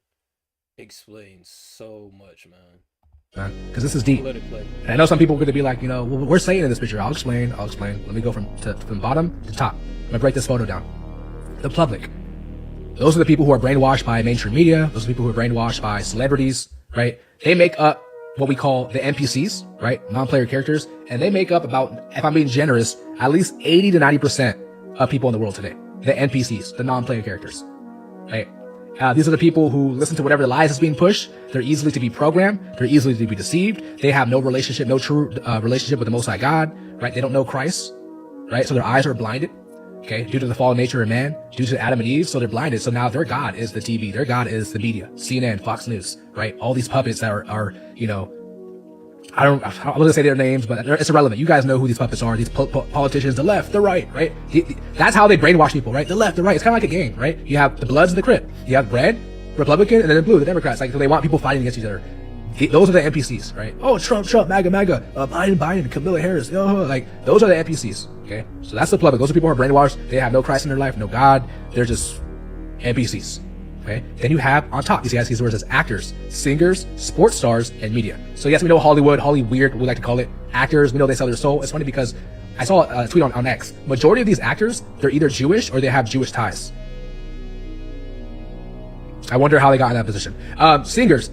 explains so much, man. Because this is deep. Let it play. And I know some people are going to be like, we're saying in this picture. I'll explain. Let me go from bottom to top. I'm gonna break this photo down. The public. Those are the people who are brainwashed by mainstream media. Those are the people who are brainwashed by celebrities, right? They make up what we call the NPCs, right? Non-player characters. And they make up about, if I'm being generous, at least 80 to 90% of people in the world today. The NPCs, the non-player characters, right? These are the people who listen to whatever lies is being pushed. They're easily to be programmed. They're easily to be deceived. They have no relationship, no true relationship with the Most High God, right? They don't know Christ, right? So their eyes are blinded, okay, due to the fallen nature of man, due to Adam and Eve. So they're blinded. So now their God is the TV. Their God is the media, CNN, Fox News, right? All these puppets that are I was gonna say their names, but it's irrelevant. You guys know who these puppets are. These politicians, the left, the right, right? That's how they brainwash people, right? The left, the right. It's kind of like a game, right? You have the Bloods and the Crip. You have red, Republican, and then the blue, the Democrats. Like, so they want people fighting against each other. Those are the NPCs, right? Oh, Trump, MAGA, Biden, Kamala Harris. Like, those are the NPCs, okay? So that's the public. Those are people who are brainwashed. They have no Christ in their life, no God. They're just NPCs. Okay. Then you have on top, these guys, these words as actors, singers, sports stars, and media. So yes, we know Hollywood, weird, we like to call it. Actors, we know they sell their soul. It's funny because I saw a tweet on X. Majority of these actors, they're either Jewish or they have Jewish ties. I wonder how they got in that position. Singers,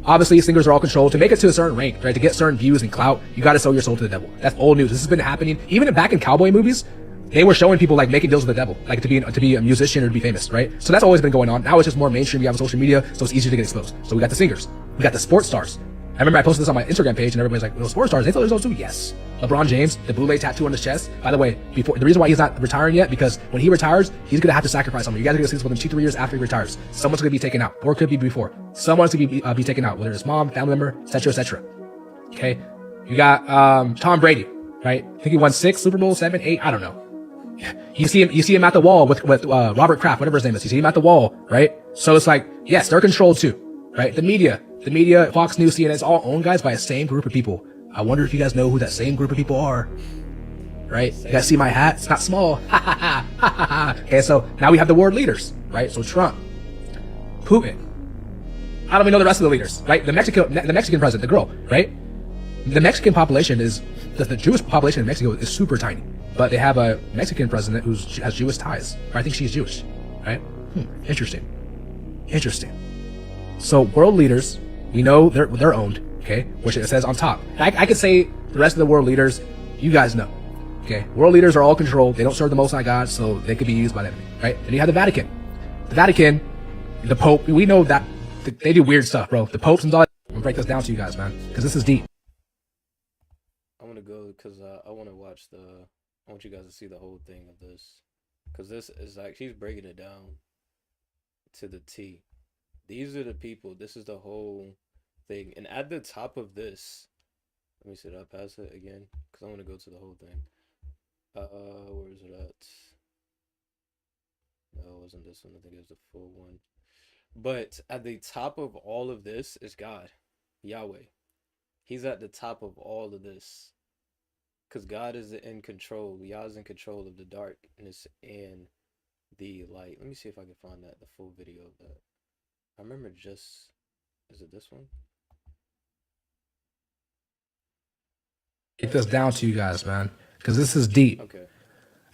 obviously singers are all controlled. To make it to a certain rank, right, to get certain views and clout, you got to sell your soul to the devil. That's old news. This has been happening even back in cowboy movies. they were showing people like making deals with the devil, like to be a musician or to be famous, right? So that's always been going on. Now it's just more mainstream. You have social media, so it's easier to get exposed. So we got the singers, we got the sports stars. I remember I posted this on my Instagram page, and everybody's like, "Those sports stars, they thought those too." Yes, LeBron James, the blue lay tattoo on his chest. By the way, before the reason why he's not retiring yet, because when he retires, he's gonna have to sacrifice something. You guys are gonna see this within 2-3 years after he retires. Someone's gonna be taken out, or it could be before. Someone's gonna be taken out, whether it's mom, family member, etc., etc. Okay, you got Tom Brady, right? I think he won 6 Super Bowls, 7, 8, I don't know. You see him at the wall with Robert Kraft, whatever his name is. You see him at the wall, right? So it's like, yes, they're controlled too, right? The media, Fox News, CNN, it's all owned, guys, by the same group of people. I wonder if you guys know who that same group of people are, right? You guys see my hat? It's not small. Okay, so now we have the world leaders, right? So Trump, Putin. I don't even know the rest of the leaders, right? The Mexican president, the girl, right? The Mexican population is, the Jewish population in Mexico is super tiny, but they have a Mexican president who has Jewish ties. Or I think she's Jewish, right? Interesting. So world leaders, we know they're owned, okay? Which it says on top. I could say the rest of the world leaders, you guys know, okay? World leaders are all controlled. They don't serve the Most High God, so they could be used by the enemy, right? Then you have the Vatican. The Vatican, the Pope, we know that they do weird stuff, bro. The popes and all that. I'm gonna break this down to you guys, man, because this is deep. I want to go because I want to watch I want you guys to see the whole thing of this, because this is like she's breaking it down to the T. These are the people. This is the whole thing. And at the top of this, let me see. Did I pass it again? Because I want to go to the whole thing. Where is it at? No, it wasn't this one. I think it was the full one. But at the top of all of this is God, Yahweh. He's at the top of all of this. Because God is in control. Yah is in control of the darkness and the light. Let me see if I can find the full video of that. I remember is it this one? Break this down to you guys, man, because this is deep. Okay.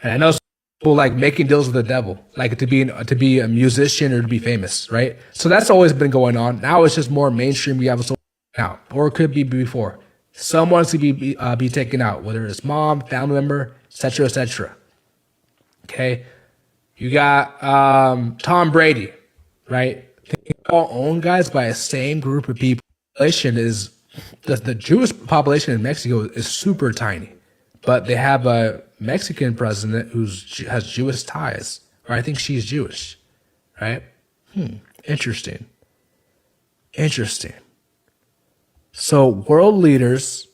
And I know people like making deals with the devil, like to be a musician or to be famous, right? So that's always been going on. Now it's just more mainstream. We have a now, or it could be before. Someone's to be taken out, whether it's mom, family member, etc., etc. Okay, you got Tom Brady, right? All owned, guys, by the same group of people. Population is the Jewish population in Mexico is super tiny, but they have a Mexican president who has Jewish ties, or I think she's Jewish, right? Interesting. So world leaders,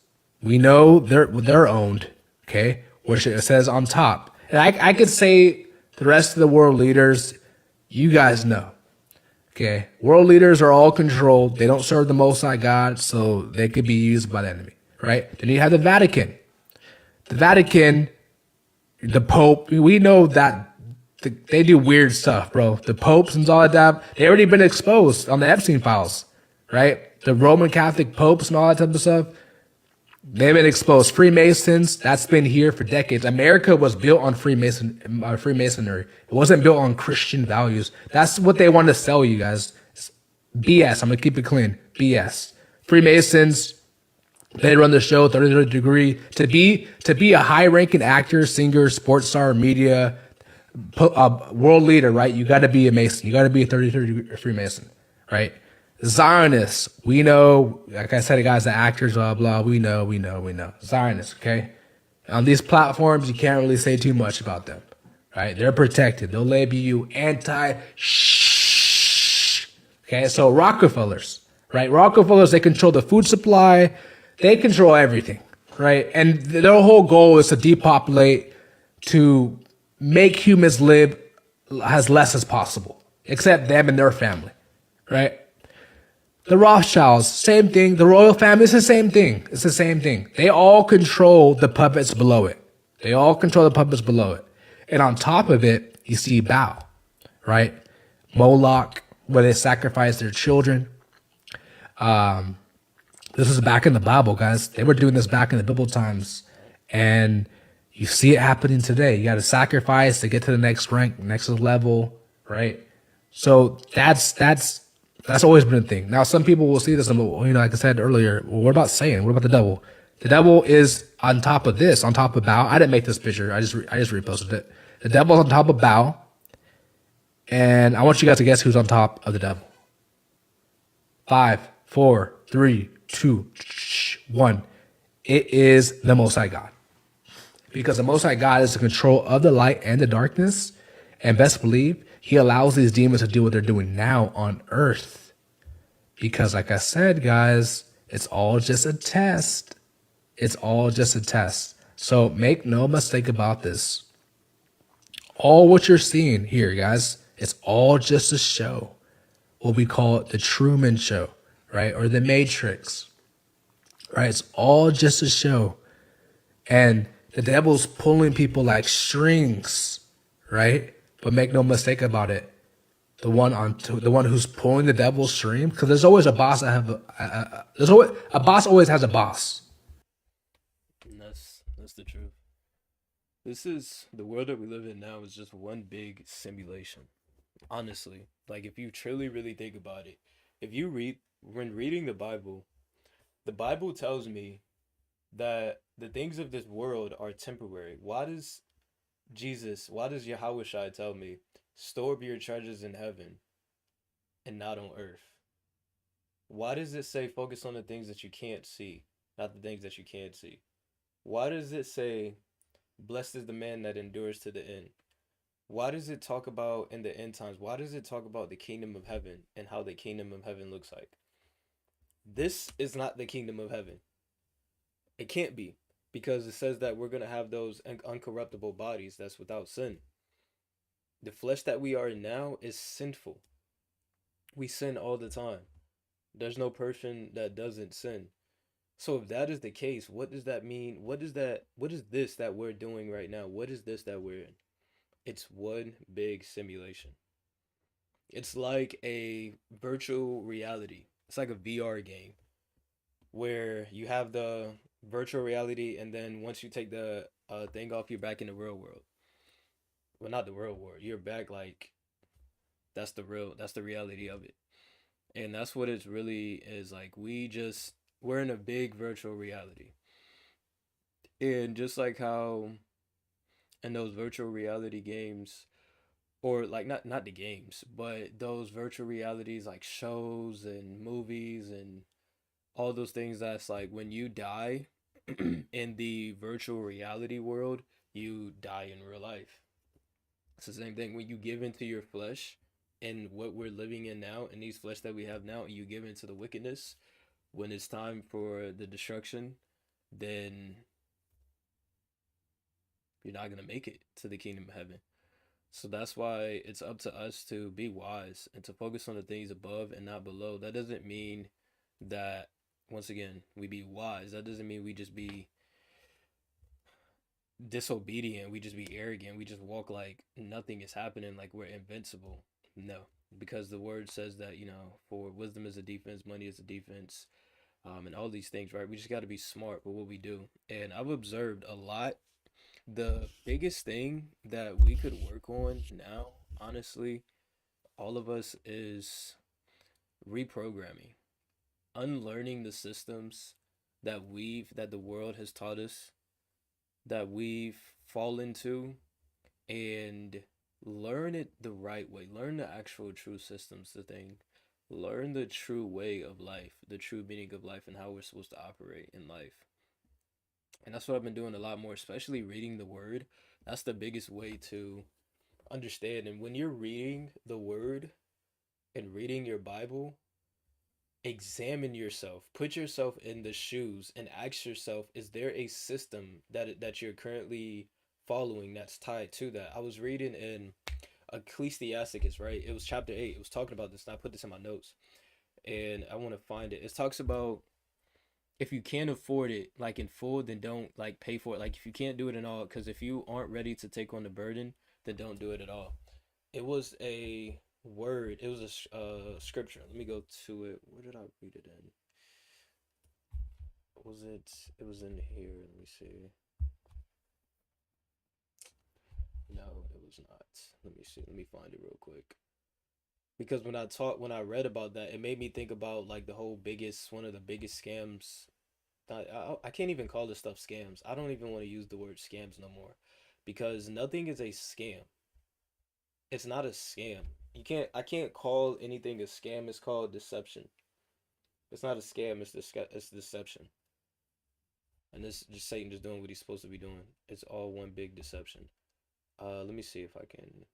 we know they're owned, okay? Which it says on top. And I could say the rest of the world leaders, you guys know. Okay, world leaders are all controlled. They don't serve the Most High God, so they could be used by the enemy, right? Then you have the Vatican. The Vatican, the Pope, we know that they do weird stuff, bro. The popes and all that, they already been exposed on the Epstein files, right? The Roman Catholic popes and all that type of stuff, they've been exposed. Freemasons, that's been here for decades. America was built on Freemasonry. It wasn't built on Christian values. That's what they want to sell you guys. It's BS. I'm going to keep it clean. BS. Freemasons, they run the show, 33rd degree. To be a high-ranking actor, singer, sports star, media, world leader, right? You got to be a Mason. You got to be a 33rd degree Freemason, right? Zionists, we know, like I said, guys, the actors, blah, blah, we know. Zionists, okay? On these platforms, you can't really say too much about them, right? They're protected. They'll label you anti-shh. Okay, so Rockefellers, right? Rockefellers, they control the food supply. They control everything, right? And their whole goal is to depopulate, to make humans live as less as possible, except them and their family, right? The Rothschilds, same thing. The royal family is the same thing. It's the same thing. They all control the puppets below it. And on top of it, you see Baal, right? Moloch, where they sacrifice their children. This is back in the Bible, guys. They were doing this back in the biblical times. And you see it happening today. You got to sacrifice to get to the next rank, next level, right? So that's always been a thing. Now, some people will see this and, like I said earlier, well, what about Satan? What about the devil? The devil is on top of this, on top of Bao. I didn't make this picture. I just reposted it. The devil's on top of Bao, and I want you guys to guess who's on top of the devil. 5, 4, 3, 2, 1. It is the Most High God. Because the Most High God is in control of the light and the darkness. And best believe, he allows these demons to do what they're doing now on earth. Because like I said, guys, it's all just a test. It's all just a test. So make no mistake about this. All what you're seeing here, guys, it's all just a show. What we call it the Truman Show, right? Or the Matrix, right? It's all just a show. And the devil's pulling people like strings, right? But make no mistake about it. The one who's pulling the devil's string, because there's always a boss that have there's always a boss always has a boss. And that's the truth. This is the world that we live in now is just one big simulation. Honestly, like if you truly really think about it, if you read when reading the Bible tells me that the things of this world are temporary. Why does Yahweh Shai tell me, store up your treasures in heaven and not on earth? Why does it say focus on the things that you can't see, not the things that you can't see? Why does it say, blessed is the man that endures to the end? Why does it talk about in the end times? Why does it talk about the kingdom of heaven and how the kingdom of heaven looks like? This is not the kingdom of heaven. It can't be, because it says that we're going to have those uncorruptible bodies that's without sin. The flesh that we are in now is sinful. We sin all the time. There's no person that doesn't sin. So if that is the case, what does that mean? What is this that we're doing right now? What is this that we're in? It's one big simulation. It's like a virtual reality. It's like a VR game where you have the virtual reality, and then once you take the thing off, you're back in the real world. Well, not the real world. You're back like that's the reality of it. And that's what it really is like. We're in a big virtual reality. And just like how in those virtual reality games, or like not the games, but those virtual realities like shows and movies and all those things, that's like when you die in the virtual reality world, you die in real life. It's the same thing when you give into your flesh and what we're living in now, and these flesh that we have now, and you give into the wickedness. When it's time for the destruction, then you're not gonna make it to the kingdom of heaven. So that's why it's up to us to be wise and to focus on the things above and not below. That doesn't mean that, once again, we be wise. That doesn't mean we just be disobedient, we just be arrogant, we just walk like nothing is happening, like we're invincible. No, because the word says that, for wisdom is a defense, money is a defense, and all these things, right? We just got to be smart with what we do. And I've observed a lot. The biggest thing that we could work on now, honestly, all of us, is reprogramming, unlearning the systems that the world has taught us, that we've fallen to, and learn it the right way. Learn the actual true systems, the thing. Learn the true way of life, the true meaning of life, and how we're supposed to operate in life. And that's what I've been doing a lot more, especially reading the word. That's the biggest way to understand. And when you're reading the word and reading your Bible, examine yourself, put yourself in the shoes, and ask yourself, is there a system that you're currently following that's tied to that? I was reading in Ecclesiasticus, right? It was chapter 8. It was talking about this, and I put this in my notes, and I want to find it. It talks about, if you can't afford it like in full, then don't like pay for it. Like if you can't do it at all, because if you aren't ready to take on the burden, then don't do it at all. It was a word. It was a scripture. Let me go to it. Where did I read it in? Was it? It was in here. Let me see. No, it was not. Let me see. Let me find it real quick. Because when I read about that, it made me think about like one of the biggest scams I can't even call this stuff scams. I don't even want to use the word scams no more, because nothing is a scam. It's not a scam. I can't call anything a scam. It's called deception. It's not a scam. It's deception. And this just Satan just doing what he's supposed to be doing. It's all one big deception. Let me see if I can.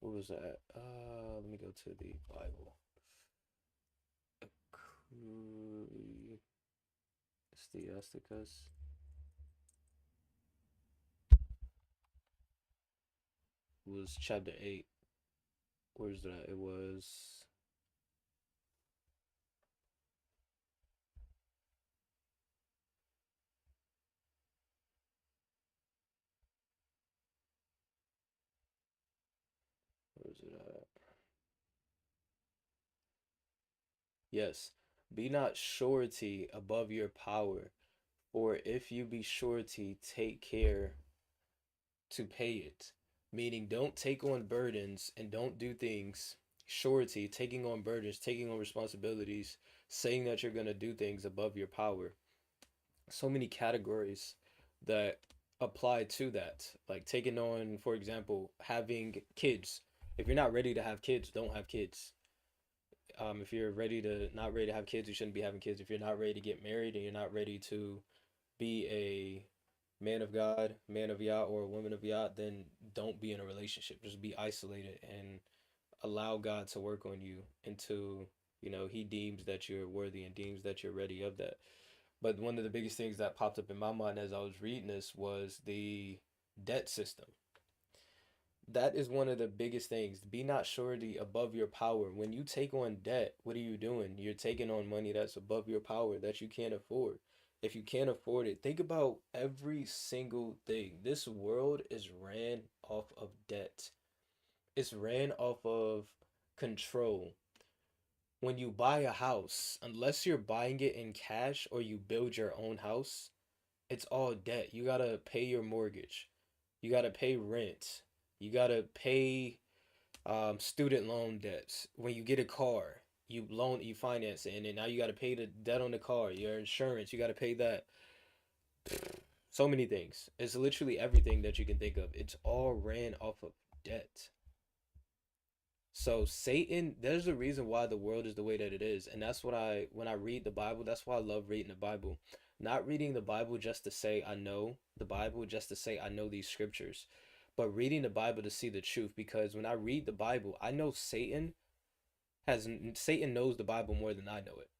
What was that? Let me go to the Bible. Ecclesiasticus. Was chapter 8. Where's that? It was. Where's it at? Yes. Be not surety above your power, for if you be surety, take care to pay it. Meaning, don't take on burdens and don't do things. Surety, taking on burdens, taking on responsibilities, saying that you're going to do things above your power. So many categories that apply to that. Like taking on, for example, having kids. If you're not ready to have kids, don't have kids. If you're not ready to have kids, you shouldn't be having kids. If you're not ready to get married and you're not ready to be a man of God, man of Yah, or a woman of Yah, then don't be in a relationship. Just be isolated and allow God to work on you until, he deems that you're worthy and deems that you're ready of that. But one of the biggest things that popped up in my mind as I was reading this was the debt system. That is one of the biggest things. Be not surety above your power. When you take on debt, what are you doing? You're taking on money that's above your power that you can't afford. If you can't afford it, think about every single thing. This world is ran off of debt. It's ran off of control. When you buy a house, unless you're buying it in cash or you build your own house, it's all debt. You gotta pay your mortgage. You gotta pay rent. You gotta pay student loan debts. When you get a car, you finance it, and then now you gotta pay the debt on the car, your insurance. You gotta pay that. So many things. It's literally everything that you can think of. It's all ran off of debt. So Satan, there's a reason why the world is the way that it is. And that's what when I read the Bible, that's why I love reading the Bible. Not reading the Bible just to say I know the Bible, just to say I know these scriptures, but reading the Bible to see the truth. Because when I read the Bible, I know Satan knows the Bible more than I know it,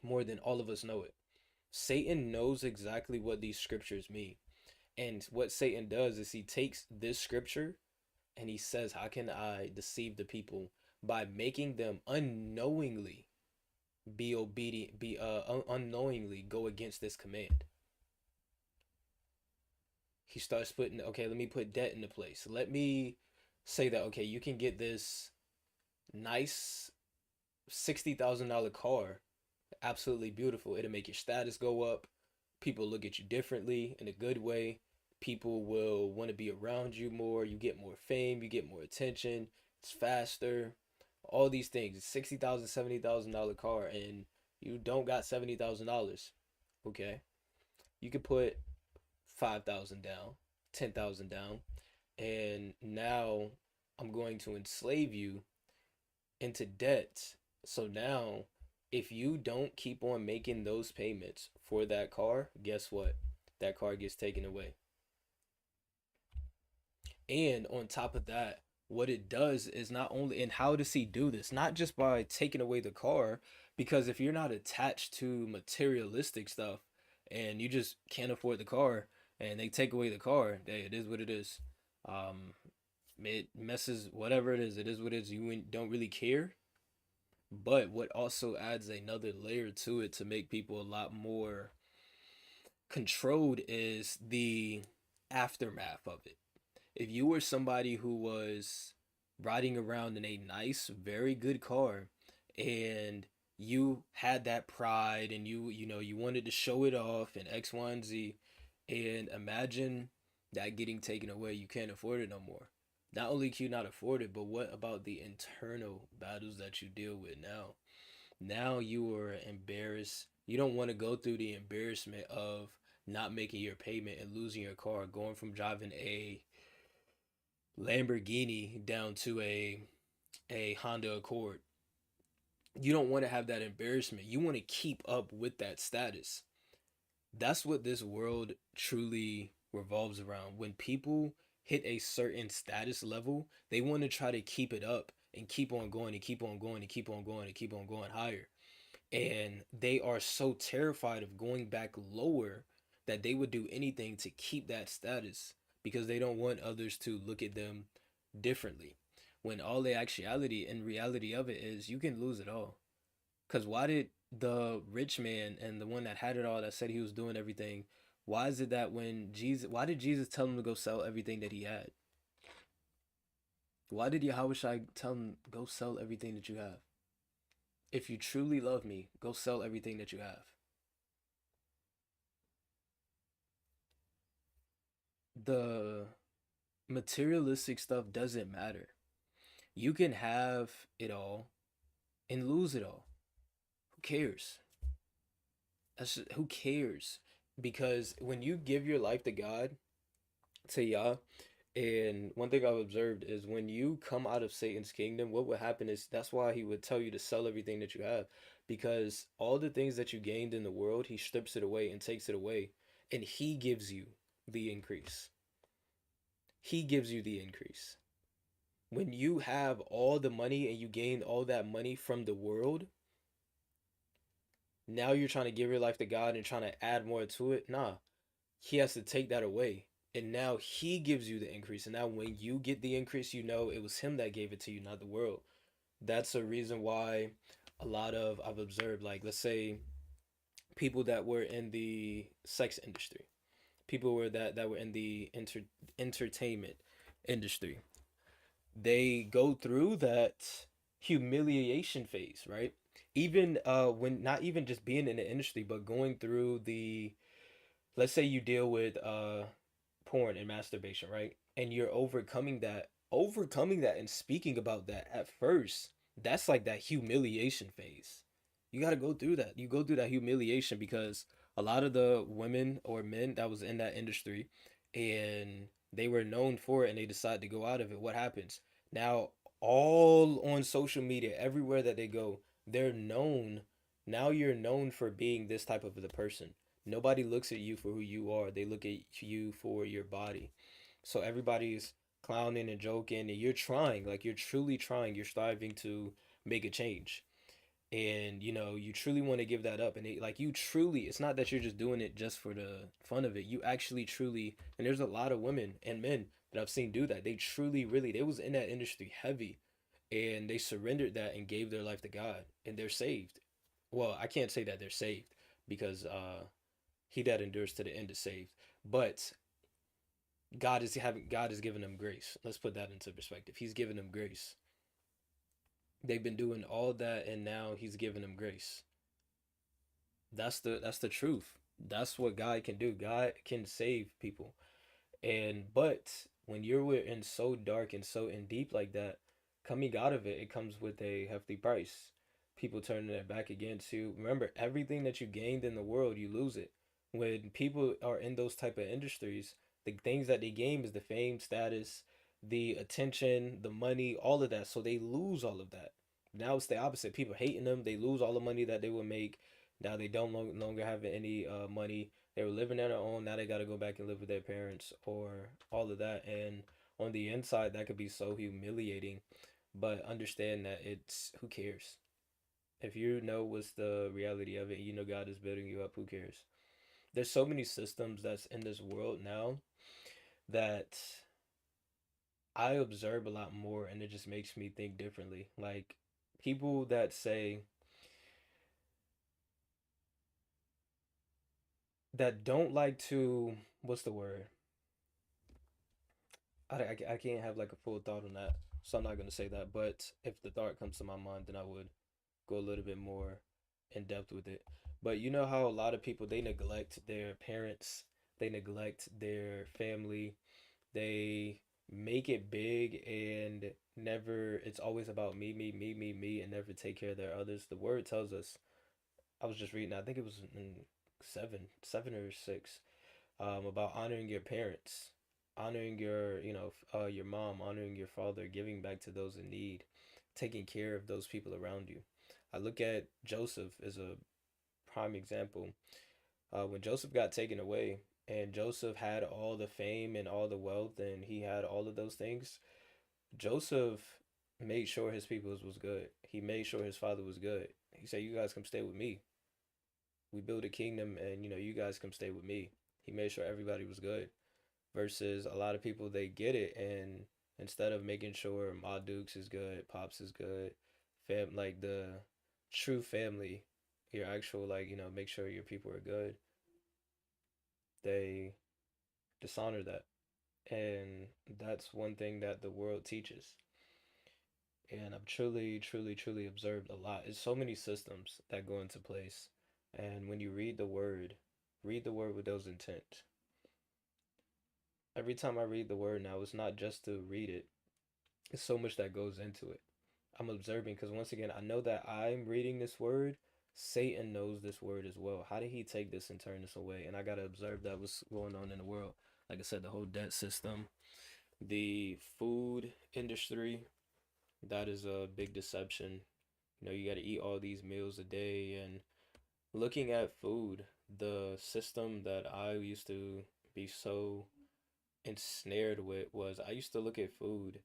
more than all of us know it. Satan knows exactly what these scriptures mean. And what Satan does is he takes this scripture and he says, how can I deceive the people by making them unknowingly be obedient, unknowingly go against this command? He starts putting, okay, let me put debt into place. Let me say that, okay, you can get this nice $60,000 car, absolutely beautiful. It'll make your status go up. People look at you differently in a good way. People will want to be around you more. You get more fame. You get more attention. It's faster. All these things. $60,000, $70,000 car, and you don't got $70,000. Okay, you could put 5,000 down, 10,000 down, and now I'm going to enslave you into debt. So now, if you don't keep on making those payments for that car, guess what? That car gets taken away. And on top of that, what it does is not only, and how does he do this? Not just by taking away the car, because if you're not attached to materialistic stuff and you just can't afford the car and they take away the car, hey, it is what it is. It messes whatever it is what it is. You don't really care. But what also adds another layer to it to make people a lot more controlled is the aftermath of it. If you were somebody who was riding around in a nice, very good car, and you had that pride and you wanted to show it off and X, Y, and Z, and imagine that getting taken away, you can't afford it no more. Not only can you not afford it, but what about the internal battles that you deal with now? Now you are embarrassed. You don't want to go through the embarrassment of not making your payment and losing your car, going from driving a Lamborghini down to a Honda Accord. You don't want to have that embarrassment. You want to keep up with that status. That's what this world truly revolves around. When people hit a certain status level, they want to try to keep it up and keep on going and keep on going and keep on going and keep on going higher. And they are so terrified of going back lower that they would do anything to keep that status because they don't want others to look at them differently. When all the actuality and reality of it is you can lose it all. Because why did the rich man and the one that had it all that said he was doing everything, why is it that why did Jesus tell him to go sell everything that he had? Why did Yahweh Shai tell him, go sell everything that you have? If you truly love me, go sell everything that you have. The materialistic stuff doesn't matter. You can have it all and lose it all. Who cares? Who cares? Because when you give your life to God, to Yah, and one thing I've observed is when you come out of Satan's kingdom, what would happen is that's why he would tell you to sell everything that you have. Because all the things that you gained in the world, he strips it away and takes it away. And he gives you the increase. He gives you the increase. When you have all the money and you gain all that money from the world, now you're trying to give your life to God and trying to add more to it. Nah, he has to take that away. And now he gives you the increase. And now when you get the increase, you know it was him that gave it to you, not the world. That's a reason why a lot of, I've observed, like, let's say people that were in the sex industry, people were that were in the entertainment industry, they go through that humiliation phase, right? Even when not even just being in the industry, but going through the, let's say you deal with porn and masturbation, right? And you're overcoming that and speaking about that at first, that's like that humiliation phase. You got to go through that. You go through that humiliation because a lot of the women or men that was in that industry and they were known for it and they decide to go out of it. What happens? Now, all on social media, everywhere that they go, they're known. Now you're known for being this type of the person. Nobody looks at you for who you are. They look at you for your body. So everybody's clowning and joking, and you're trying, like you're truly trying. You're striving to make a change, and you truly want to give that up. And like you truly, it's not that you're just doing it just for the fun of it. You actually truly, and there's a lot of women and men that I've seen do that. They truly, really, they was in that industry heavy, and they surrendered that and gave their life to God, and they're saved. Well, I can't say that they're saved because he that endures to the end is saved. But God is giving them grace. Let's put that into perspective. He's giving them grace. They've been doing all that and now he's giving them grace. That's the truth. That's what God can do. God can save people. But when you're in so dark and so in deep like that, coming out of it, it comes with a hefty price. People turning their back again to remember everything that you gained in the world, you lose it. When people are in those type of industries, the things that they gain is the fame, status, the attention, the money, all of that. So they lose all of that. Now it's the opposite. People hating them. They lose all the money that they would make. Now they don't no longer have any money. They were living on their own. Now they got to go back and live with their parents or all of that. And on the inside, that could be so humiliating. But understand that it's who cares? If you know what's the reality of it, you know God is building you up, who cares? There's so many systems that's in this world now that I observe a lot more and it just makes me think differently. Like people that say that don't like to, what's the word? I can't have like a full thought on that. So I'm not going to say that. But if the thought comes to my mind, then I would go a little bit more in depth with it. But you know how a lot of people they neglect their parents, they neglect their family, they make it big and never, it's always about me, and never take care of their others. The word tells us, I was just reading, I think it was in seven or six, about honoring your parents, honoring your, your mom, honoring your father, giving back to those in need, taking care of those people around you. I look at Joseph as a prime example. When Joseph got taken away, and Joseph had all the fame and all the wealth, and he had all of those things, Joseph made sure his peoples was good. He made sure his father was good. He said, "You guys come stay with me. We build a kingdom, and you guys come stay with me." He made sure everybody was good. Versus a lot of people, they get it, and instead of making sure Ma Dukes is good, Pops is good, like the true family, your actual, like, make sure your people are good, they dishonor that. And that's one thing that the world teaches. And I've truly, truly, truly observed a lot. There's so many systems that go into place. And when you read the word with those intent. Every time I read the word now, it's not just to read it. It's so much that goes into it. I'm observing because once again, I know that I'm reading this word. Satan knows this word as well. How did he take this and turn this away? And I gotta observe that what's going on in the world. Like I said, the whole debt system, the food industry, that is a big deception. You got to eat all these meals a day. And looking at food, the system that I used to be so ensnared with was I used to look at food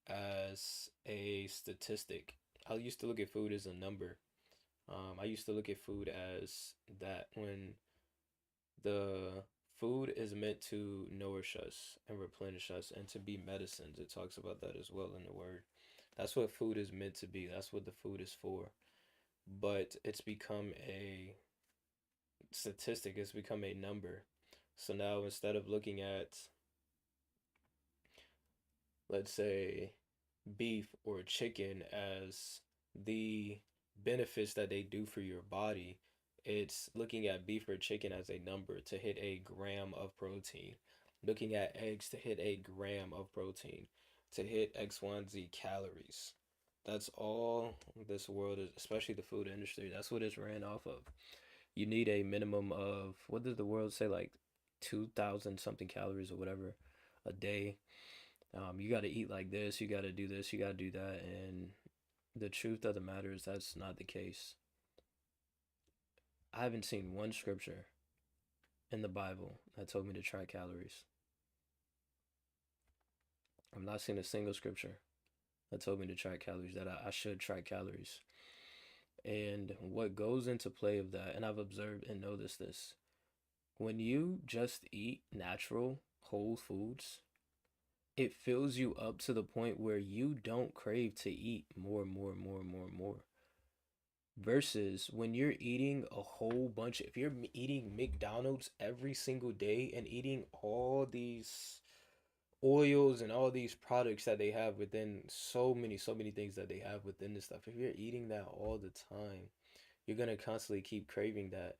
as a statistic. I used to look at food as a number. I used to look at food as that when the food is meant to nourish us and replenish us and to be medicines. It talks about that as well in the word. That's what food is meant to be. That's what the food is for. But it's become a statistic, it's become a number. So now instead of looking at, let's say, beef or chicken as the benefits that they do for your body, it's looking at beef or chicken as a number to hit a gram of protein, looking at eggs to hit a gram of protein, to hit X, Y, and Z calories. That's all this world is, especially the food industry. That's what it's ran off of. You need a minimum of, what does the world say, like 2,000 something calories or whatever a day. You got to eat like this, you got to do this, you got to do that. And the truth of the matter is that's not the case. I haven't seen one scripture in the Bible that told me to track calories. I've not seen a single scripture that told me to track calories, that I should track calories. And what goes into play of that, and I've observed and noticed this, when you just eat natural, whole foods, it fills you up to the point where you don't crave to eat more. Versus when you're eating a whole bunch, if you're eating McDonald's every single day and eating all these oils and all these products that they have within, so many things that they have within this stuff, if you're eating that all the time, you're going to constantly keep craving that.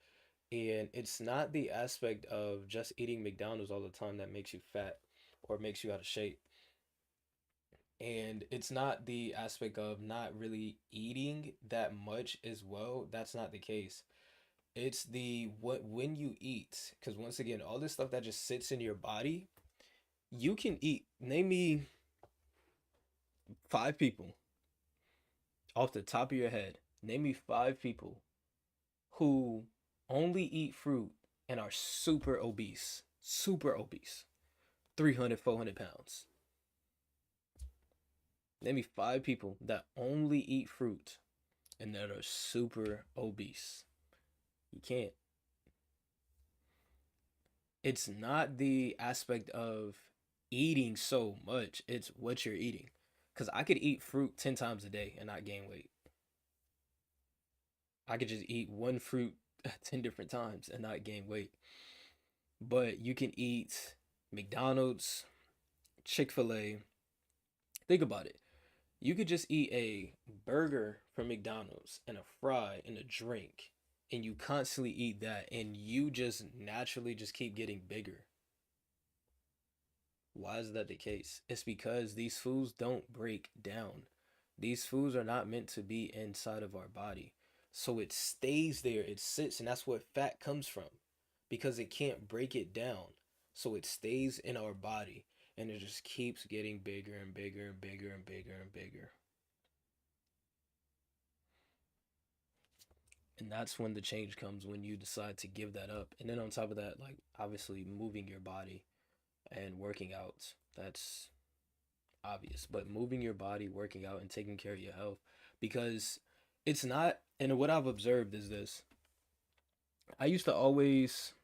And it's not the aspect of just eating McDonald's all the time that makes you fat or makes you out of shape. And it's not the aspect of not really eating that much as well. That's not the case. It's the what when you eat, because once again, all this stuff that just sits in your body, you can eat. Name me 5 people off the top of your head. Name me 5 people who only eat fruit and are super obese. Super obese. 300, 400 pounds. Name me 5 people that only eat fruit and that are super obese. You can't. It's not the aspect of eating so much, it's what you're eating. Because I could eat fruit 10 times a day and not gain weight. I could just eat one fruit 10 different times and not gain weight. But you can eat McDonald's, Chick-fil-A. Think about it. You could just eat a burger from McDonald's and a fry and a drink, and you constantly eat that, and you just naturally just keep getting bigger. Why is that the case? It's because these foods don't break down. These foods are not meant to be inside of our body. So it stays there, it sits, and that's what fat comes from because it can't break it down. So it stays in our body and it just keeps getting bigger and bigger and bigger and bigger and bigger. And that's when the change comes, when you decide to give that up. And then on top of that, like obviously moving your body and working out, that's obvious. But moving your body, working out, and taking care of your health, because it's not, and what I've observed is this. I used to always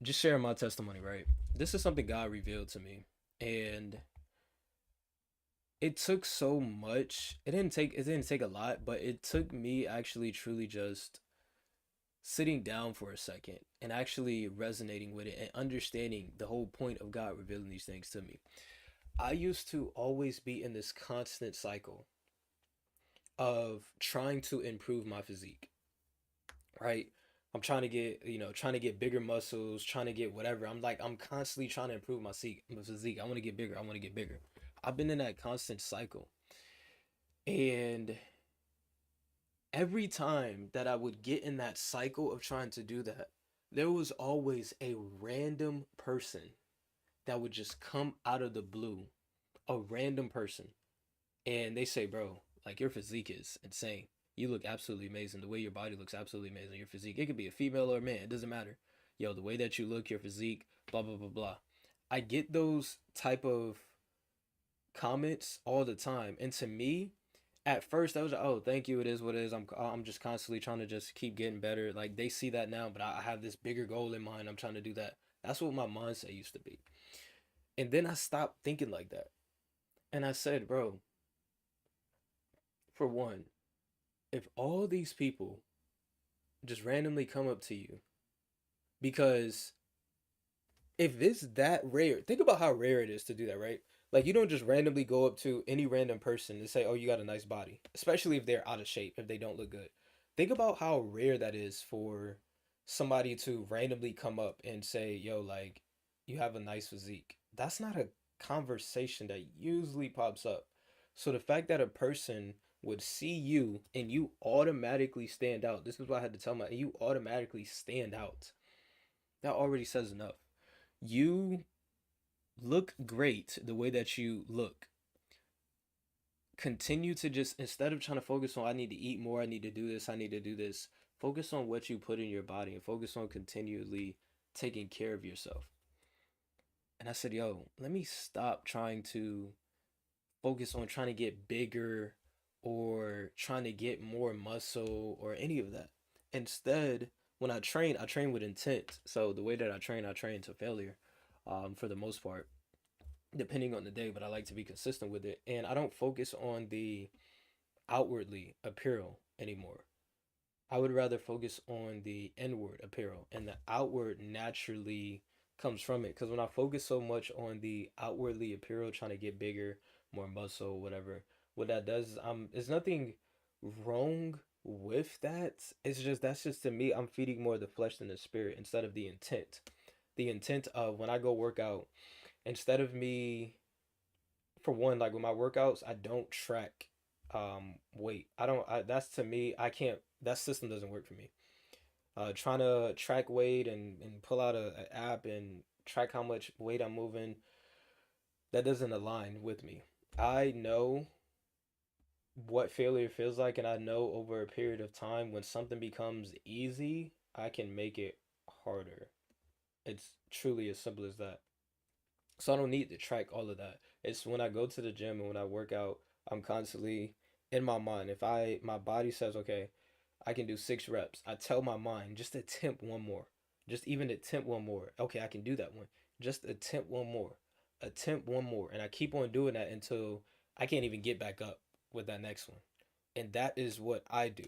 just share my testimony, right? This is something God revealed to me. And it took so much. It didn't take a lot, but it took me actually truly just sitting down for a second and actually resonating with it and understanding the whole point of God revealing these things to me. I used to always be in this constant cycle of trying to improve my physique, right? I'm trying to get, trying to get bigger muscles, trying to get whatever. I'm constantly trying to improve my physique. I want to get bigger. I want to get bigger. I've been in that constant cycle. And every time that I would get in that cycle of trying to do that, there was always a random person that would just come out of the blue, a random person. And they say, bro, like your physique is insane. You look absolutely amazing. The way your body looks absolutely amazing. Your physique, it could be a female or a man, it doesn't matter. Yo, the way that you look, your physique, blah, blah, blah, blah. I get those type of comments all the time. And to me, at first I was like, oh, thank you, it is what it is. I'm just constantly trying to just keep getting better. Like they see that now, but I have this bigger goal in mind. I'm trying to do that. That's what my mindset used to be. And then I stopped thinking like that. And I said, bro, for one, if all these people just randomly come up to you, because if it's that rare, think about how rare it is to do that, right? Like you don't just randomly go up to any random person and say, "Oh, you got a nice body," especially if they're out of shape, if they don't look good. Think about how rare that is for somebody to randomly come up and say, "Yo, like you have a nice physique." That's not a conversation that usually pops up. So the fact that a person would see you and you automatically stand out. This is what I had to tell my, you automatically stand out. That already says enough. You look great the way that you look. Continue to just, instead of trying to focus on, I need to eat more, I need to do this, I need to do this, focus on what you put in your body and focus on continually taking care of yourself. And I said, yo, let me stop trying to focus on trying to get bigger or trying to get more muscle or any of that. Instead, when I train with intent. So the way that I train to failure, for the most part, depending on the day, but I like to be consistent with it. And I don't focus on the outwardly apparel anymore. I would rather focus on the inward apparel, and the outward naturally comes from it. Because when I focus so much on the outwardly apparel, trying to get bigger, more muscle, whatever, what that does is there's nothing wrong with that. It's just that's just to me, I'm feeding more the flesh than the spirit instead of the intent. The intent of when I go work out, instead of me, for one, like with my workouts, I don't track weight. That's to me, I can't, that system doesn't work for me. Trying to track weight and pull out a app and track how much weight I'm moving, that doesn't align with me. I know what failure feels like, and I know over a period of time when something becomes easy, I can make it harder. It's truly as simple as that. So I don't need to track all of that. It's when I go to the gym and when I work out, I'm constantly in my mind. If my body says, okay, I can do 6 reps, I tell my mind, just attempt one more. Just even attempt one more. Okay, I can do that one. Just attempt one more. Attempt one more. And I keep on doing that until I can't even get back up with that next one. And that is what I do.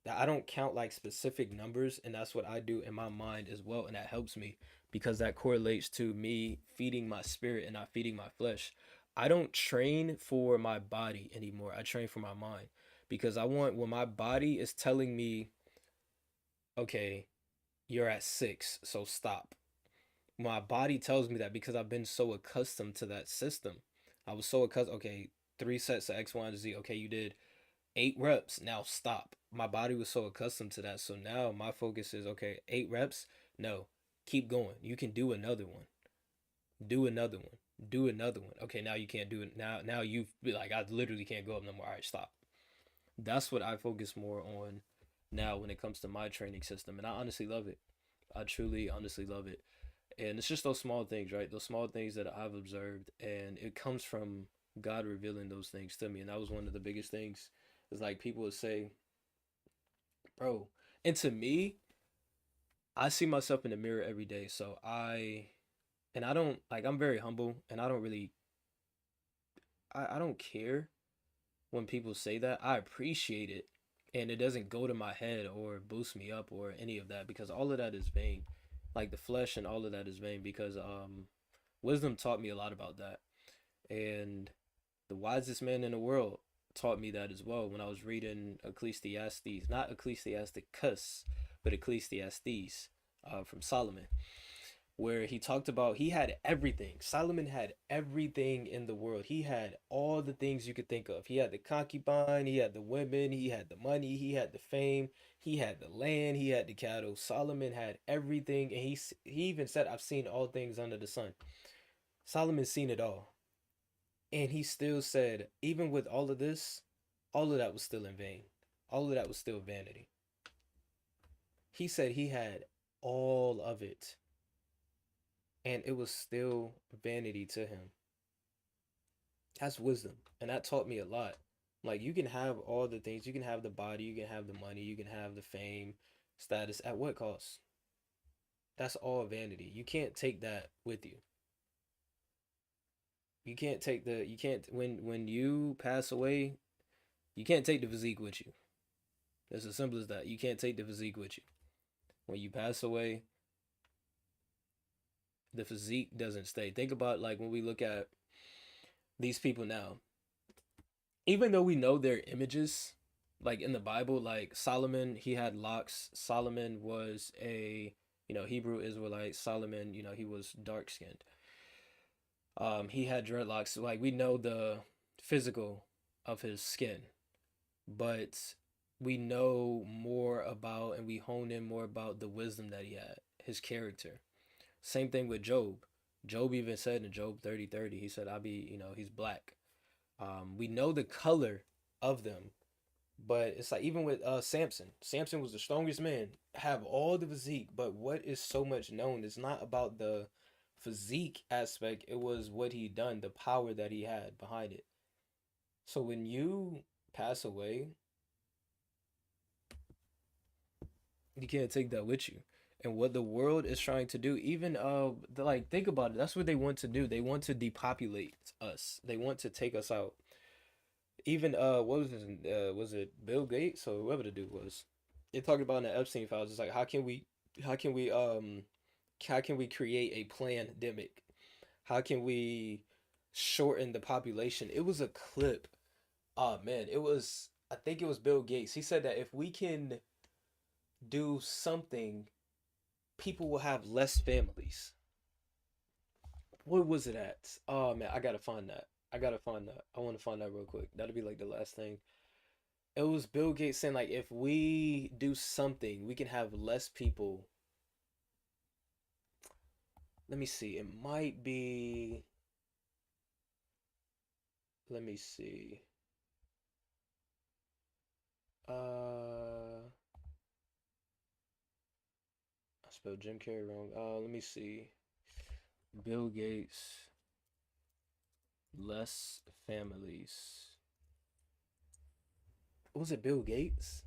That I don't count like specific numbers, and that's what I do in my mind as well, and that helps me because that correlates to me feeding my spirit and not feeding my flesh. I don't train for my body anymore. I train for my mind because I want, when my body is telling me, okay, you're at 6, so stop. My body tells me that because I've been so accustomed to that system. I was so accustomed, okay, 3 sets of X, Y, and Z. Okay, you did 8 reps. Now stop. My body was so accustomed to that. So now my focus is, okay, 8 reps. No, keep going. You can do another one. Do another one. Do another one. Okay, now you can't do it. Now you be like, I literally can't go up no more. All right, stop. That's what I focus more on now when it comes to my training system. And I honestly love it. I truly, honestly love it. And it's just those small things, right? Those small things that I've observed. And it comes from God revealing those things to me. And that was one of the biggest things. It's like people would say, bro. And to me, I see myself in the mirror every day. So and I don't, like, I'm very humble and I don't really, I don't care when people say that. I appreciate it. And it doesn't go to my head or boost me up or any of that because all of that is vain. Like the flesh and all of that is vain because wisdom taught me a lot about that. And the wisest man in the world taught me that as well when I was reading Ecclesiastes, not Ecclesiasticus, but Ecclesiastes from Solomon, where he talked about he had everything. Solomon had everything in the world. He had all the things you could think of. He had the concubine, he had the women, he had the money, he had the fame, he had the land, he had the cattle. Solomon had everything, and he even said, "I've seen all things under the sun." Solomon's seen it all, and he still said, even with all of this, all of that was still in vain. All of that was still vanity. He said he had all of it and it was still vanity to him. That's wisdom. And that taught me a lot. Like, you can have all the things, you can have the body, you can have the money, you can have the fame, status. At what cost? That's all vanity. You can't take that with you. You can't take you can't, when you pass away, you can't take the physique with you. It's as simple as that. You can't take the physique with you. When you pass away, the physique doesn't stay. Think about, like, when we look at these people now, even though we know their images, like in the Bible, like Solomon, he had locks. Solomon was a, Hebrew Israelite. Solomon, he was dark skinned. He had dreadlocks. Like, we know the physical of his skin, but we know more about, and we hone in more about the wisdom that he had, his character. Same thing with Job. Job even said in Job 30:30, he said, he's black. We know the color of them, but it's like even with Samson. Samson was the strongest man, have all the physique, but what is so much known is not about the physique aspect. It was what he done, the power that he had behind it. So when you pass away, you can't take that with you. And what the world is trying to do, even like, think about it. That's what they want to do. They want to depopulate us. They want to take us out. Even what was it Bill Gates or whoever the dude was? They talked about in the Epstein files. It's like, how can we create a pandemic? How can we shorten the population? It was a clip. Oh man, I think it was Bill Gates. He said that if we can do something, people will have less families. Where was it at? Oh man, I gotta find that. I want to find that real quick. That'll be like the last thing. It was Bill Gates saying, like, if we do something, we can have less people. Let me see. It might be. Let me see. I spelled Jim Carrey wrong. Let me see. Bill Gates. Less families. Was it Bill Gates?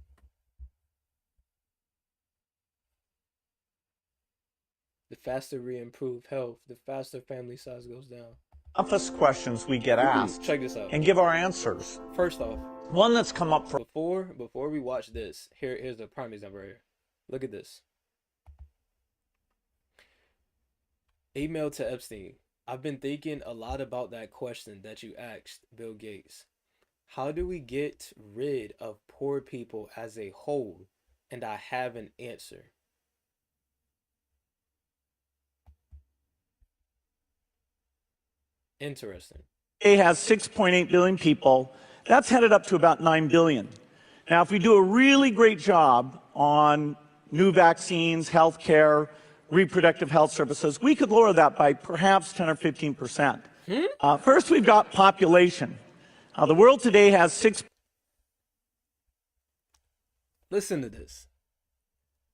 The faster we improve health, the faster family size goes down. Toughest questions we get asked. Check this out. And give our answers. First off, one that's come up for before we watch this, here's the prime example right here. Look at this. Email to Epstein. I've been thinking a lot about that question that you asked Bill Gates. How do we get rid of poor people as a whole? And I have an answer. Interesting. It has 6.8 billion people. That's headed up to about 9 billion. Now, if we do a really great job on new vaccines, healthcare, reproductive health services, we could lower that by perhaps 10 or 15%. First, we've got population. The world today has Listen to this.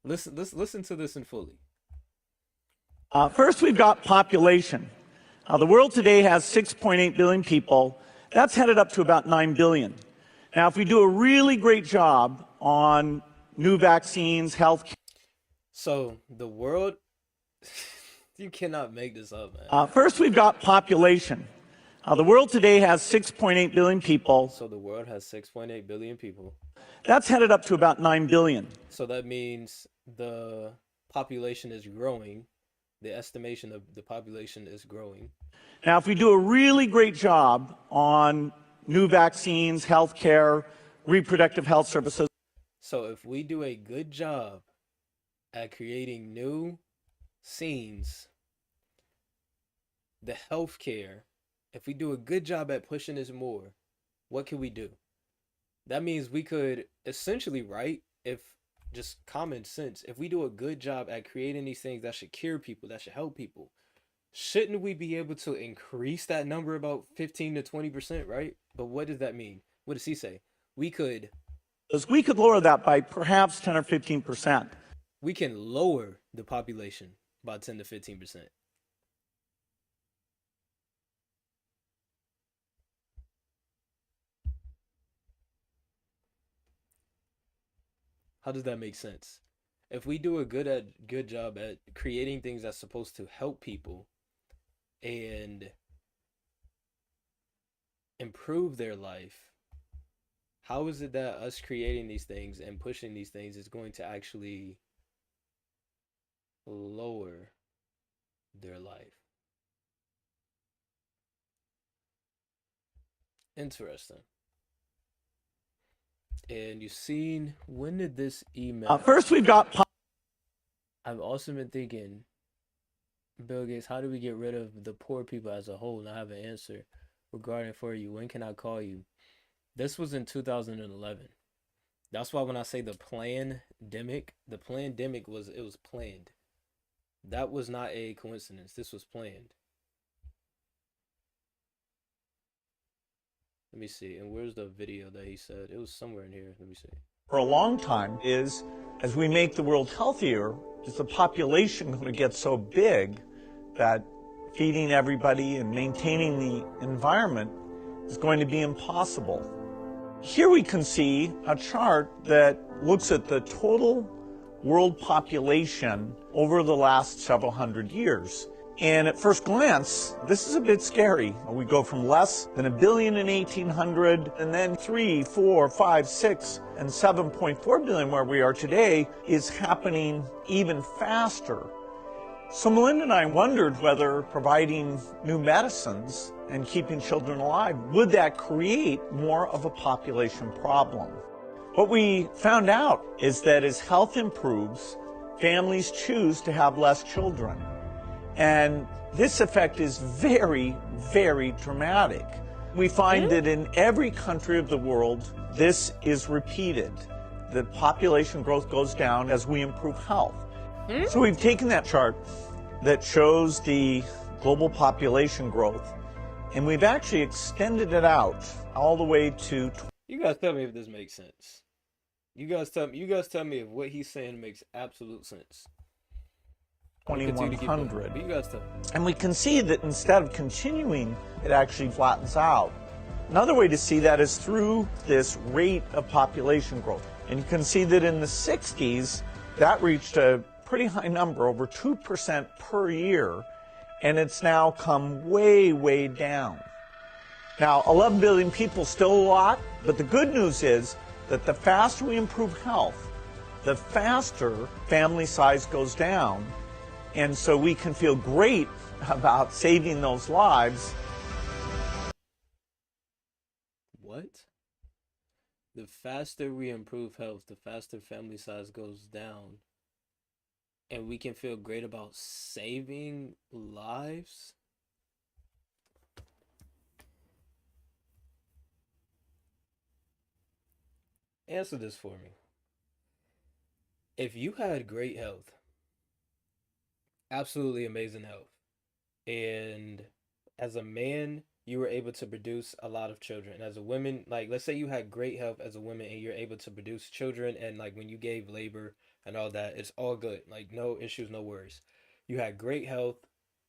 Listen to this in fully. First, we've got population. The world today has 6.8 billion people. That's headed up to about 9 billion. Now, if we do a really great job on new vaccines, health. So the world, you cannot make this up, man. First, we've got population. The world today has 6.8 billion people. So the world has 6.8 billion people. That's headed up to about 9 billion. So that means the population is growing. The estimation of the population is growing. Now, if we do a really great job on new vaccines, healthcare, reproductive health services. So if we do a good job at creating new scenes, the healthcare, if we do a good job at pushing this more, what can we do? That means we could essentially, right, if just common sense, if we do a good job at creating these things that should cure people, that should help people, shouldn't we be able to increase that number about 15 to 20%, right? But what does that mean? What does he say? We could lower that by perhaps 10 or 15%. We can lower the population by 10 to 15%. How does that make sense? If we do a good job at creating things that's supposed to help people and improve their life, how is it that us creating these things and pushing these things is going to actually lower their life? Interesting. And you've seen, when did this email? First, we've got. I've also been thinking, Bill Gates, how do we get rid of the poor people as a whole? And I have an answer regarding for you. When can I call you? This was in 2011. That's why when I say the plandemic was, it was planned. That was not a coincidence. This was planned. Let me see. And where's the video that he said? It was somewhere in here. Let me see. For a long time is, as we make the world healthier, is the population going to get so big that feeding everybody and maintaining the environment is going to be impossible. Here we can see a chart that looks at the total world population over the last several hundred years. And at first glance, this is a bit scary. We go from less than 1 billion in 1800, and then 3, 4, 5, 6, and 7.4 billion where we are today is happening even faster. So Melinda and I wondered whether providing new medicines and keeping children alive, would that create more of a population problem? What we found out is that as health improves, families choose to have less children. And this effect is very, very dramatic. We find that in every country of the world, this is repeated. The population growth goes down as we improve health. So we've taken that chart that shows the global population growth, and we've actually extended it out all the way to... You guys tell me if this makes sense. You guys tell me if what he's saying makes absolute sense. 2100. You guys tell me. And we can see that instead of continuing, it actually flattens out. Another way to see that is through this rate of population growth. And you can see that in the 60s, that reached a pretty high number, over 2% per year, and it's now come way, way down. Now, 11 billion people, still a lot, but the good news is that the faster we improve health, the faster family size goes down, and so we can feel great about saving those lives. What? The faster we improve health, the faster family size goes down. And we can feel great about saving lives? Answer this for me. If you had great health, absolutely amazing health, and as a man, you were able to produce a lot of children. As a woman, like let's say you had great health as a woman and you're able to produce children, and like when you gave labor and all that, it's all good. Like no issues, no worries. You had great health,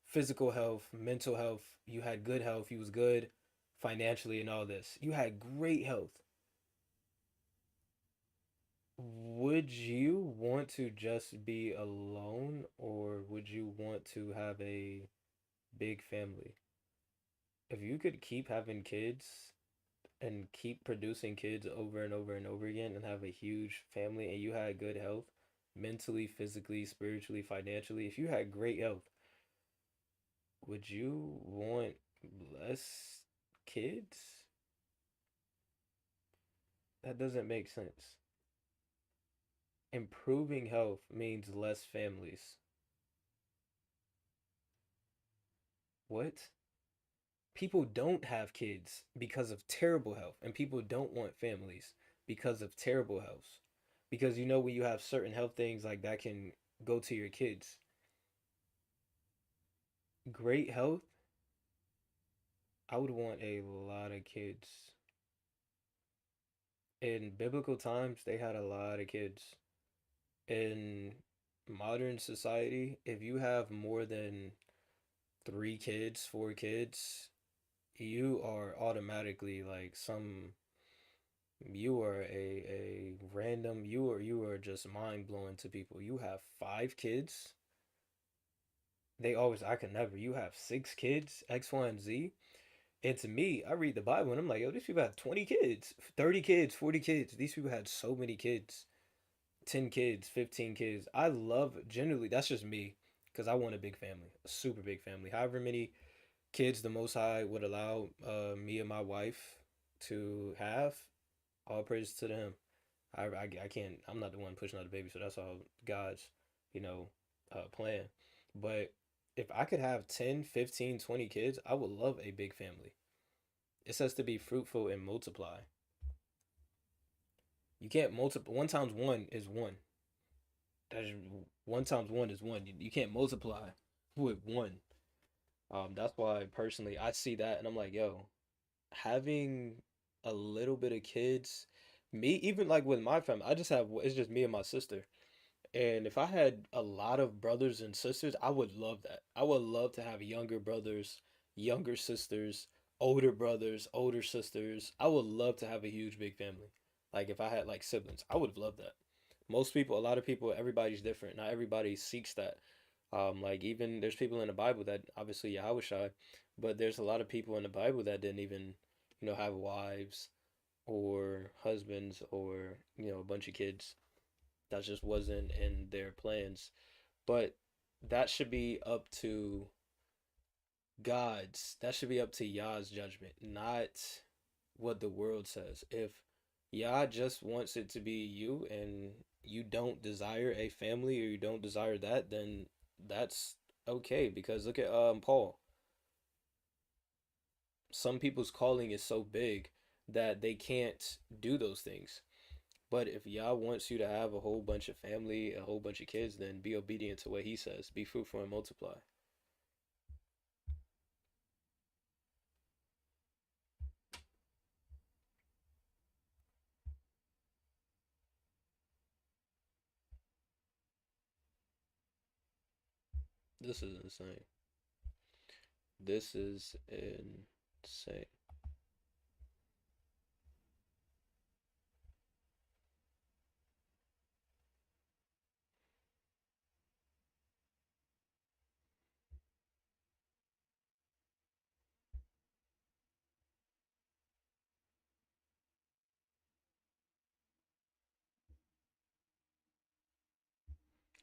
physical health, mental health, you had good health, you was good financially and all this. You had great health. Would you want to just be alone or would you want to have a big family? If you could keep having kids and keep producing kids over and over and over again and have a huge family and you had good health, mentally, physically, spiritually, financially, if you had great health, would you want less kids? That doesn't make sense. Improving health means less families. What? People don't have kids because of terrible health, and people don't want families because of terrible health. Because you know when you have certain health things like that can go to your kids. Great health, I would want a lot of kids. In biblical times, they had a lot of kids. In modern society, if you have more than 3 kids, 4 kids, you are automatically like some you are a random you are just mind blowing to people. You have 5 kids. They always I can never. You have 6 kids, X, Y, and Z. And to me, I read the Bible and I'm like, yo, these people had 20 kids, 30 kids, 40 kids. These people had so many kids. 10 kids, 15 kids. I love generally that's just me because I want a big family, a super big family. However many kids the most high would allow me and my wife to have, all praise to them. I can't. I'm not the one pushing out the baby, so that's all God's, you know, plan. But if I could have 10, 15, 20 kids, I would love a big family. It says to be fruitful and multiply. You can't multiply. One times one is one. That's one times one is one. You can't multiply with one. That's why personally I see that and I'm like, yo, having a little bit of kids, me even like with my family, I just have it's just me and my sister. And if I had a lot of brothers and sisters, I would love that. I would love to have younger brothers, younger sisters, older brothers, older sisters. I would love to have a huge big family. Like if I had like siblings, I would love that. Most people, a lot of people, everybody's different. Not everybody seeks that. Like even there's people in the Bible that obviously Yahweh Shai, but there's a lot of people in the Bible that didn't even, have wives or husbands or, a bunch of kids. That just wasn't in their plans. But that should be up to that should be up to Yah's judgment, not what the world says. If Yah just wants it to be you and you don't desire a family or you don't desire that, then that's okay. Because look at Paul. Some people's calling is so big that they can't do those things. But if Yah wants you to have a whole bunch of family, a whole bunch of kids, then be obedient to what he says. Be fruitful and multiply. This is insane. This is insane.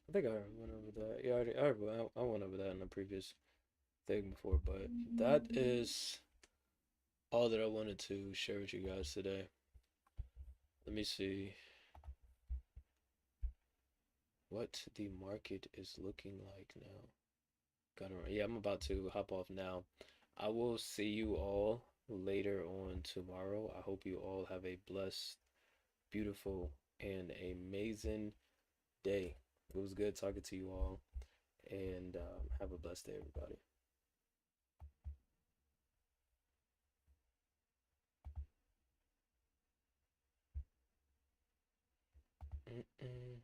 I think I already went over that. Yeah, I went over that in the previous thing before, but that is all that I wanted to share with you guys today. Let me see what the market is looking like now. Yeah, I'm about to hop off now. I will see you all later on tomorrow. I hope you all have a blessed beautiful, and amazing day. It was good talking to you all, and have a blessed day, everybody. Mm-mm.